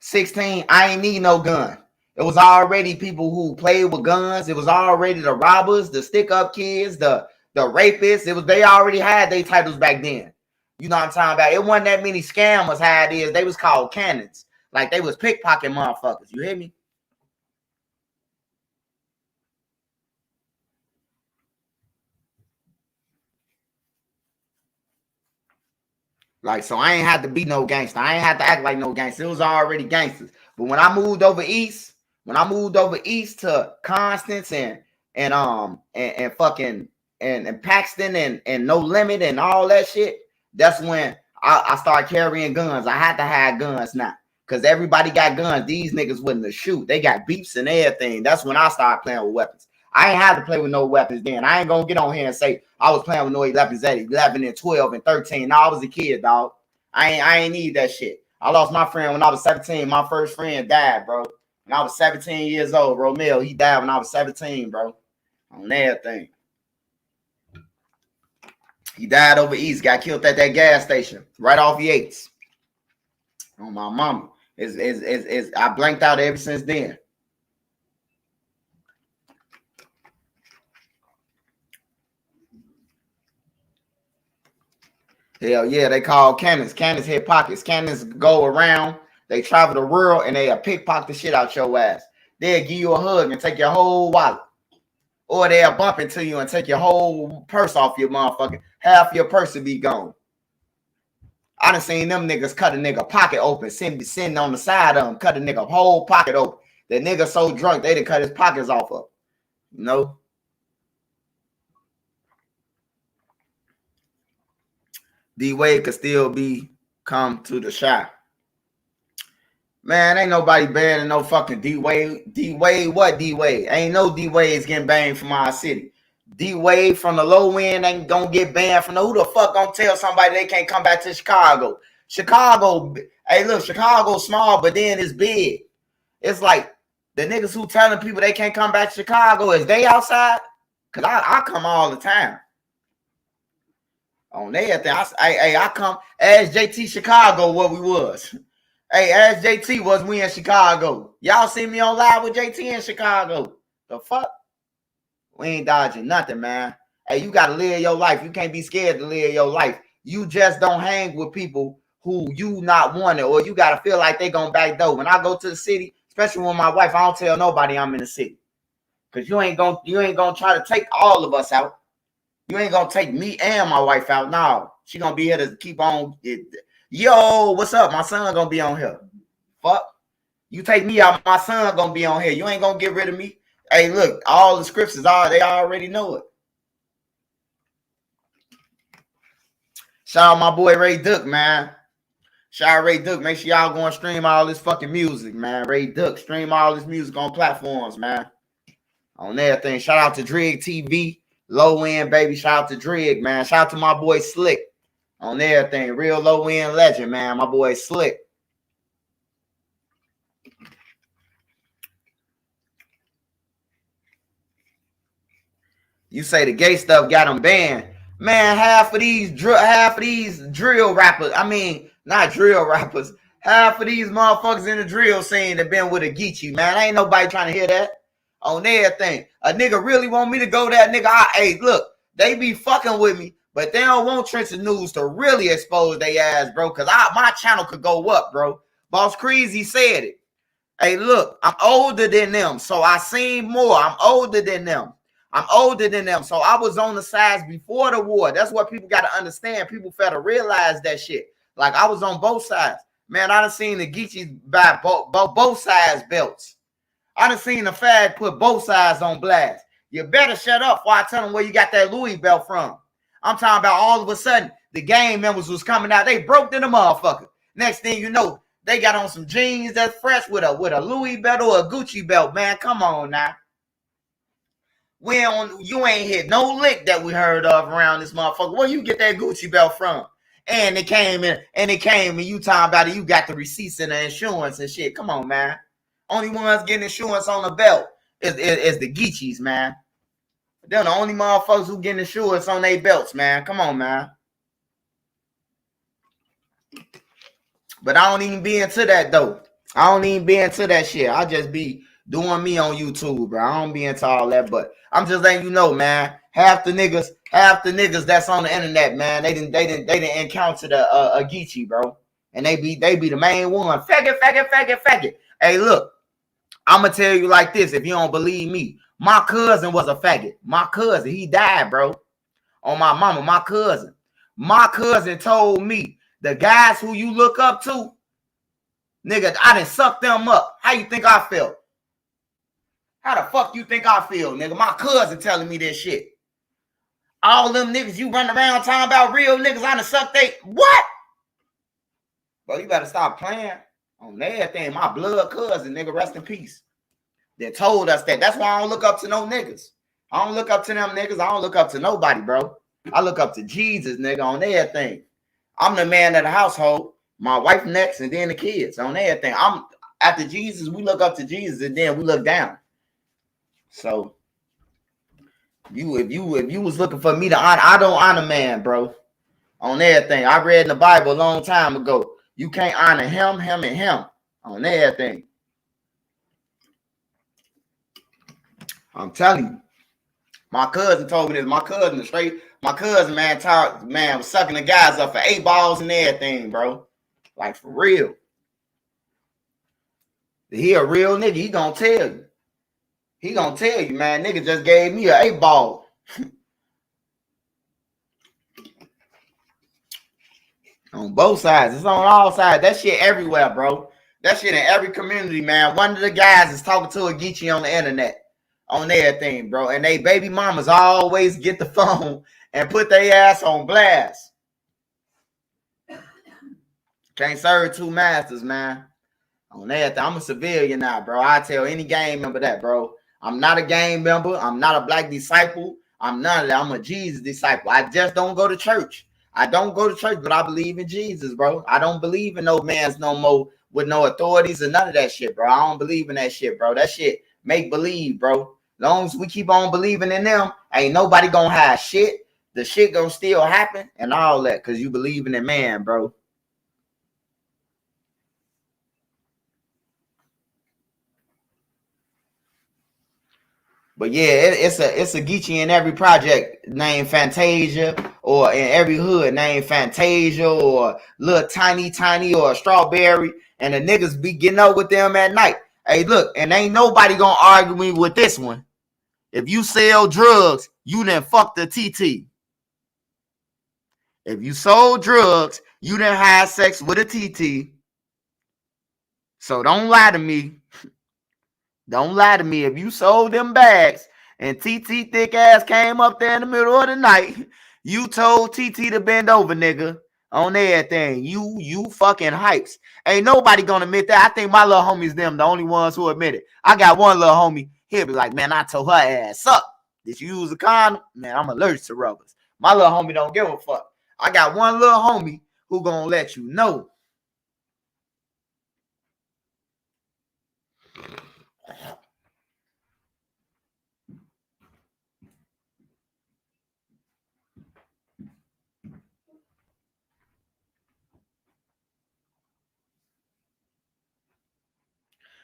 16, I ain't need no gun. It was already people who played with guns. It was already the robbers, the stick-up kids, the rapists. It was, they already had their titles back then. You know what I'm talking about? It wasn't that many scammers how it is. They was called cannons. Like they was pickpocket motherfuckers. You hear me? Like, so I ain't had to be no gangster. I ain't had to act like no gangster. It was already gangsters. But when I moved over east to Constance and fucking and Paxton and No Limit and all that shit, that's when I started carrying guns. I had to have guns now. Because everybody got guns. These niggas wouldn't shoot. They got beeps and everything. That's when I started playing with weapons. I ain't had to play with no weapons then. I ain't gonna get on here and say I was playing with no weapons at 11 and 12 and 13. No, I was a kid, dog. I ain't need that shit. I lost my friend when I was 17. My first friend died, bro. When I was 17 years old, Romeo, he died when I was 17, bro. On everything. He died over east, got killed at that gas station, right off Yates. On my mama. I blanked out ever since then. Hell yeah, they call cannons. Cannons hit pockets. Cannons go around. They travel the world and they pickpocket the shit out your ass. They'll give you a hug and take your whole wallet. Or they'll bump into you and take your whole purse off your motherfucker. Half your purse will be gone. I done seen them niggas cut a nigga pocket open, sitting on the side of them, cut a nigga whole pocket open. The nigga so drunk, they done cut his pockets off of. You know? D-Wade could still be come to the shop. Man, ain't nobody banning no fucking D-Wade. D-Wade, what D-Wade? Ain't no D-Wade's getting banned from our city. D-Wade from the low end ain't gonna get banned from who the fuck gonna tell somebody they can't come back to Chicago? Chicago, hey, look, Chicago's small, but then it's big. It's like the niggas who telling people they can't come back to Chicago, is they outside? Because I come all the time. On everything. I come as JT Chicago what we was. Hey, as JT was we in Chicago. Y'all see me on live with JT in Chicago. The fuck? We ain't dodging nothing, man. Hey, you got to live your life. You can't be scared to live your life. You just don't hang with people who you not wanted, or you got to feel like they going to backdoor. When I go to the city, especially with my wife, I don't tell nobody I'm in the city. Because you ain't gonna try to take all of us out. You ain't gonna take me and my wife out. No, she gonna be here to keep on. Yo, what's up? My son gonna be on here. Fuck. You take me out, my son gonna be on here. You ain't gonna get rid of me. Hey, look, all the scripts they already know it. Shout out my boy Ray Duck, man. Shout out Ray Duck. Make sure y'all go and stream all this fucking music, man. Ray Duck, stream all this music on platforms, man. On everything. Shout out to Drig TV. Low end, baby. Shout out to Drig, man. Shout out to my boy Slick. On everything. Real low end legend, man. My boy Slick. You say the gay stuff got them banned. Man, half of these drill rappers. I mean, not drill rappers. Half of these motherfuckers in the drill scene have been with a Geechee, man. Ain't nobody trying to hear that. On everything. A nigga really want me to go there, nigga. Hey, look, they be fucking with me, but they don't want Trenton News to really expose their ass, bro, because my channel could go up, bro. Boss Crazy said it. Hey, look, I'm older than them, so I seen more. I'm older than them. So I was on the sides before the war. That's what people got to understand. People fail to realize that shit. Like, I was on both sides. Man, I done seen the Geechees buy both sides belts. I done seen the fag put both sides on blast. You better shut up before I tell them where you got that Louis belt from. I'm talking about all of a sudden, the gang members was coming out. They broke to the motherfucker. Next thing you know, they got on some jeans that's fresh with a Louis belt or a Gucci belt, man. Come on now. You ain't hit no lick that we heard of around this motherfucker. Where you get that Gucci belt from? And it came and you talking about it, you got the receipts and the insurance and shit. Come on, man. Only ones getting insurance on the belt is the Geechees, man. They're the only motherfuckers who getting insurance on their belts, man. Come on, man. But I don't even be into that, though. I don't even be into that shit. I just be doing me on YouTube, bro. I don't be into all that, but I'm just letting you know, man. Half the niggas that's on the internet, man, they didn't encounter a Geechee, bro. And they be the main one. Faggot. Hey, look, I'ma tell you like this if you don't believe me. My cousin was a faggot. My cousin, he died, bro. On my mama, my cousin. My cousin told me the guys who you look up to, nigga, I done sucked them up. How you think I felt? How the fuck you think I feel, nigga? My cousin telling me this shit. All them niggas you run around talking about real niggas, I done sucked they... What? Bro, you better stop playing on everything. My blood cousin, nigga, rest in peace. They told us that. That's why I don't look up to no niggas. I don't look up to them niggas. I don't look up to nobody, bro. I look up to Jesus, nigga, on everything. I'm the man of the household. My wife next, and then the kids on everything. I'm after Jesus. We look up to Jesus, and then we look down. So, if you was looking for me to honor, I don't honor man, bro. On everything. I read in the Bible a long time ago. You can't honor him, and him on everything. I'm telling you. My cousin told me this. My cousin, man, was sucking the guys up for 8 balls and everything, bro. Like, for real. He a real nigga. He gonna tell you. He gonna tell you, man, nigga just gave me an 8 ball. On both sides. It's on all sides. That shit everywhere, bro. That shit in every community, man. One of the guys is talking to a Geechee on the internet. On everything, bro. And they baby mamas always get the phone and put their ass on blast. Can't serve 2 masters, man. On everything. I'm a civilian now, bro. I tell any gang member that, bro. I'm not a gang member. I'm not a black disciple. I'm none of that. I'm a Jesus disciple. I just don't go to church. I don't go to church, but I believe in Jesus, bro. I don't believe in no man's no more with no authorities or none of that shit, bro. I don't believe in that shit, bro. That shit make believe, bro. Long as we keep on believing in them, ain't nobody gonna have shit. The shit gonna still happen and all that because you believing in man, bro. But yeah, it's a Geechee in every project named Fantasia, or in every hood named Fantasia, or Little Tiny, or Strawberry, and the niggas be getting up with them at night. Hey, look, and ain't nobody gonna argue me with this one. If you sell drugs, you done fucked the TT. If you sold drugs, you done had sex with a TT. So don't lie to me. Don't lie to me. If you sold them bags and TT thick ass came up there in the middle of the night, you told TT to bend over, nigga, on everything. You fucking hypes. Ain't nobody gonna admit that. I think my little homies, them, the only ones who admit it. I got one little homie. He'll be like, man, I told her ass up. Did you use a condom? Man, I'm allergic to rubbers. My little homie don't give a fuck. I got one little homie who gonna let you know.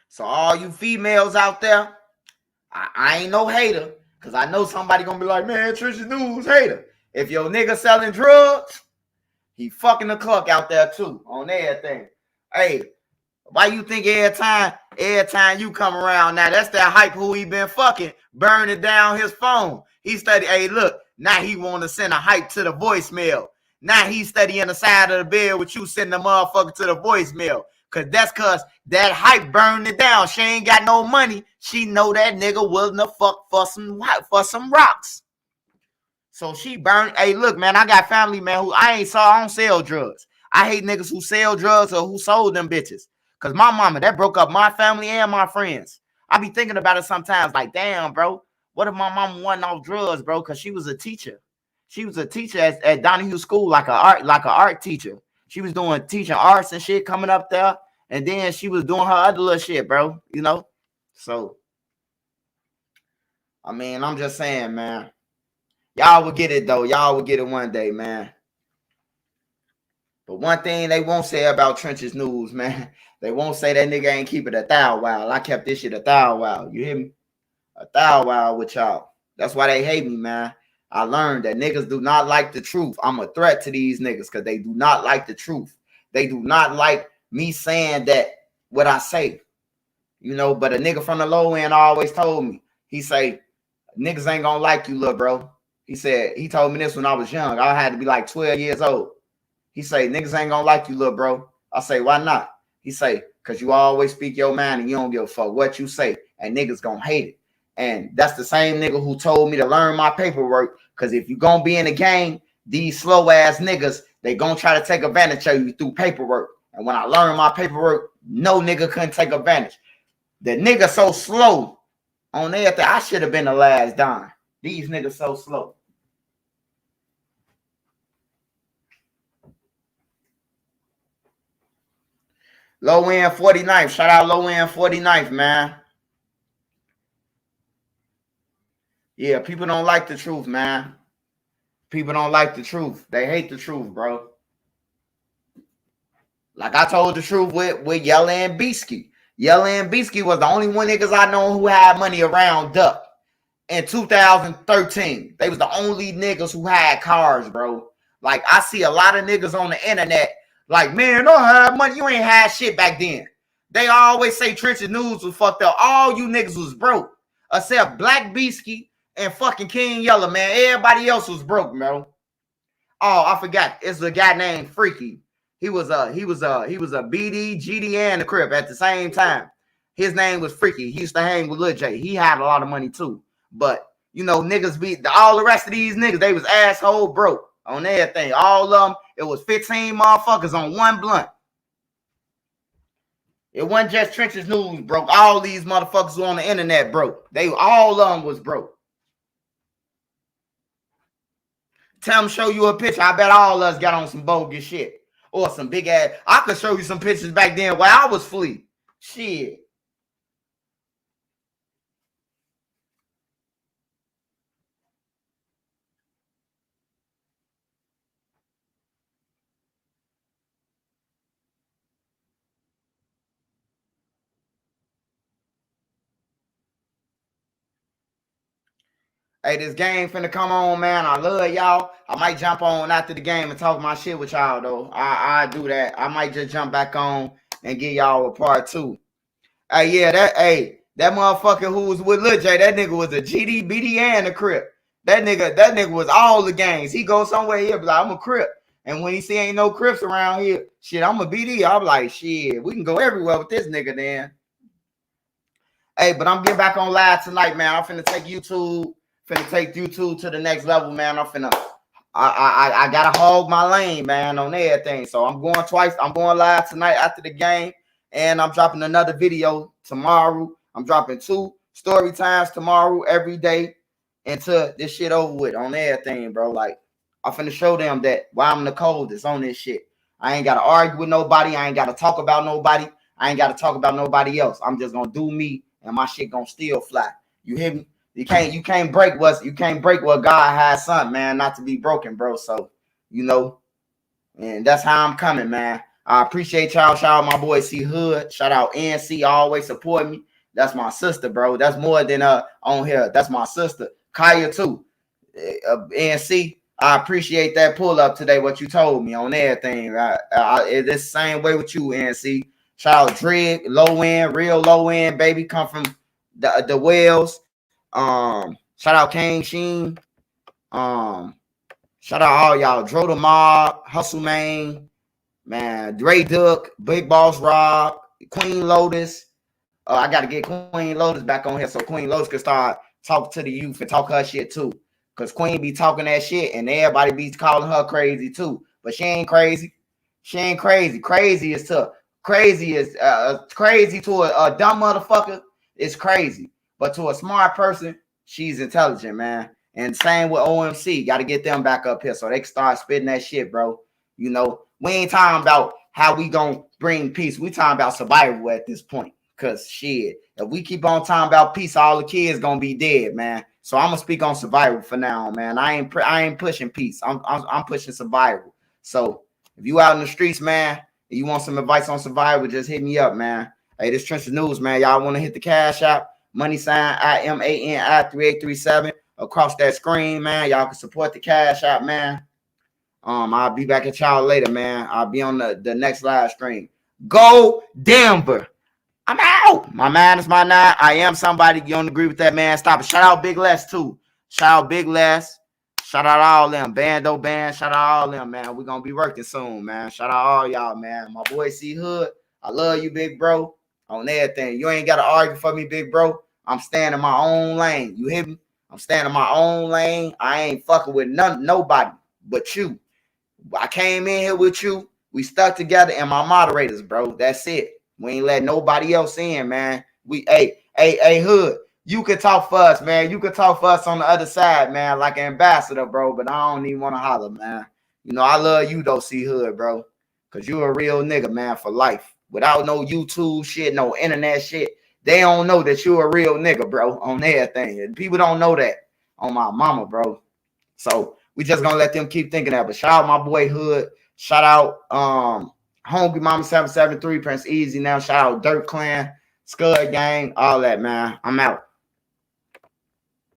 So all you females out there, I ain't no hater, because I know somebody gonna be like, man, Trisha News hater. If your nigga selling drugs, he fucking the cluck out there too, on everything. Hey, why you think every time you come around now, that's that hype who he been fucking, burning down his phone. He study, hey, look, now he want to send a hype to the voicemail. Now he studying the side of the bed with you sending the motherfucker to the voicemail. Cause that hype burned it down. She ain't got no money. She know that nigga willing to fuck for some rocks. So she burned. Hey, look, man, I got family, man, who I don't sell drugs. I hate niggas who sell drugs or who sold them bitches. Cause my mama, that broke up my family and my friends. I be thinking about it sometimes, like, damn, bro, what if my mama wasn't off drugs, bro? Cause she was a teacher. She was a teacher at Donahue School, like an art teacher. She was teaching arts and shit coming up there. And then she was doing her other little shit, bro. You know? So, I mean, I'm just saying, man. Y'all will get it, though. Y'all will get it one day, man. But one thing they won't say about Trenches News, man, they won't say that nigga ain't keep it 1,000 while. I kept this shit 1,000 while. You hear me? 1,000 while with y'all. That's why they hate me, man. I learned that niggas do not like the truth. I'm a threat to these niggas because they do not like the truth. They do not like me saying that what I say. You know, but a nigga from the low end always told me. He say, niggas ain't gonna like you, little bro. He said, he told me this when I was young. I had to be like 12 years old. He say, niggas ain't gonna like you, little bro. I say, why not? He say, because you always speak your mind and you don't give a fuck what you say. And niggas gonna hate it. And that's the same nigga who told me to learn my paperwork. Because if you gonna be in the game, these slow ass niggas, they gonna try to take advantage of you through paperwork. And when I learned my paperwork, no nigga couldn't take advantage. The nigga so slow on everything. I should have been the last dime. These niggas so slow. Low end 49th. Shout out low end 49th, man. Yeah, people don't like the truth, man. People don't like the truth. They hate the truth, bro. Like I told the truth with Yella and Beasky. Yella and Beasky was the only one niggas I know who had money around Duck. In 2013, they was the only niggas who had cars, bro. Like I see a lot of niggas on the internet like, man, don't have money. You ain't had shit back then. They always say Trenches News was fucked up. All you niggas was broke. Except Black Beasky and fucking King Yella, man. Everybody else was broke, bro. Oh, I forgot. It's a guy named Freaky. He was a BD, GD, and the Crip at the same time. His name was Freaky. He used to hang with Lil J. He had a lot of money too. But you know, niggas all the rest of these niggas, they was asshole broke on everything. All of them, it was 15 motherfuckers on one blunt. It wasn't just Trenches News broke. All these motherfuckers on the internet broke. All of them was broke. Tell them show you a picture. I bet all of us got on some bogus shit. Or some big ass. I could show you some pictures back then while I was flea. Shit. Hey, this game finna come on, man. I love y'all. I might jump on after the game and talk my shit with y'all, though. I do that. I might just jump back on and give y'all a part 2. Hey, yeah, that motherfucker who was with Lil J, that nigga was a GD, BD, and a Crip. That nigga was all the gangs. He goes somewhere here, be like, I'm a Crip. And when he see ain't no Crips around here, shit, I'm a BD. I'm like, shit, we can go everywhere with this nigga then. Hey, but I'm getting back on live tonight, man. I'm finna take YouTube to the next level, man. I gotta hog my lane, man, on everything. So I'm going twice. I'm going live tonight after the game, and I'm dropping another video tomorrow. I'm dropping 2 story times tomorrow every day until this shit over with on everything, bro. Like I'm finna show them that why I'm the coldest on this shit. I ain't gotta argue with nobody. I ain't gotta talk about nobody. I ain't gotta talk about nobody else. I'm just gonna do me, and my shit gonna still fly. You hear me? You can't break what God has sent, man, not to be broken, bro. So, you know, and that's how I'm coming, man. I appreciate y'all. Shout out my boy C Hood. Shout out NC, always support me. That's my sister, bro. That's more than on here. That's my sister. Kaya too. NC, I appreciate that pull up today, what you told me on everything. It's the same way with you, NC. Shout out Dreg, low end, real low end, baby. Come from the Wells. Shout out Kane Sheen. Shout out all y'all. Dro the Mob, Hustle man, Dre Duck, Big Boss Rob, Queen Lotus. I gotta get Queen Lotus back on here so Queen Lotus can start talking to the youth and talk her shit too. Cause Queen be talking that shit and everybody be calling her crazy too. But she ain't crazy. She ain't crazy. Crazy is crazy to a dumb motherfucker. It's crazy, but to a smart person, she's intelligent, man. And same with OMC. Got to get them back up here so they can start spitting that shit, bro. You know, we ain't talking about how we gonna bring peace. We talking about survival at this point. Cause shit, if we keep on talking about peace, all the kids gonna be dead, man. So I'm gonna speak on survival for now, man. I ain't pushing peace. I'm pushing survival. So if you out in the streets, man, and you want some advice on survival, just hit me up, man. Hey, this Trenches News, man. Y'all want to hit the cash app, money sign IMANI 3837 across that screen, man. Y'all can support the cash app, man. I'll be back at y'all later, man. I'll be on the next live stream. Go Denver. I'm out. My man is my nine. I am somebody. You don't agree with that, man? Stop it. Shout out Big Les, too. Shout out Big Les. Shout out all them. Bando Band. Shout out all them, man. We're going to be working soon, man. Shout out all y'all, man. My boy C Hood. I love you, big bro. On everything. You ain't got to argue for me, big bro. I'm staying in my own lane. You hear me? I'm staying in my own lane. I ain't fucking with nobody but you. I came in here with you. We stuck together and my moderators, bro. That's it. We ain't let nobody else in, man. Hey, Hood, you can talk for us, man. You can talk for us on the other side, man, like an ambassador, bro. But I don't even want to holler, man. You know, I love you, though, C Hood, bro. Because you a real nigga, man, for life. Without no YouTube shit, no internet shit, they don't know that you a real nigga, bro, on everything. And people don't know that on my mama, bro. So we just gonna let them keep thinking that. But shout out my boy Hood. Shout out Hungry Mama 773, Prince Easy now. Shout out Dirt Clan, Scud Gang, all that, man. I'm out.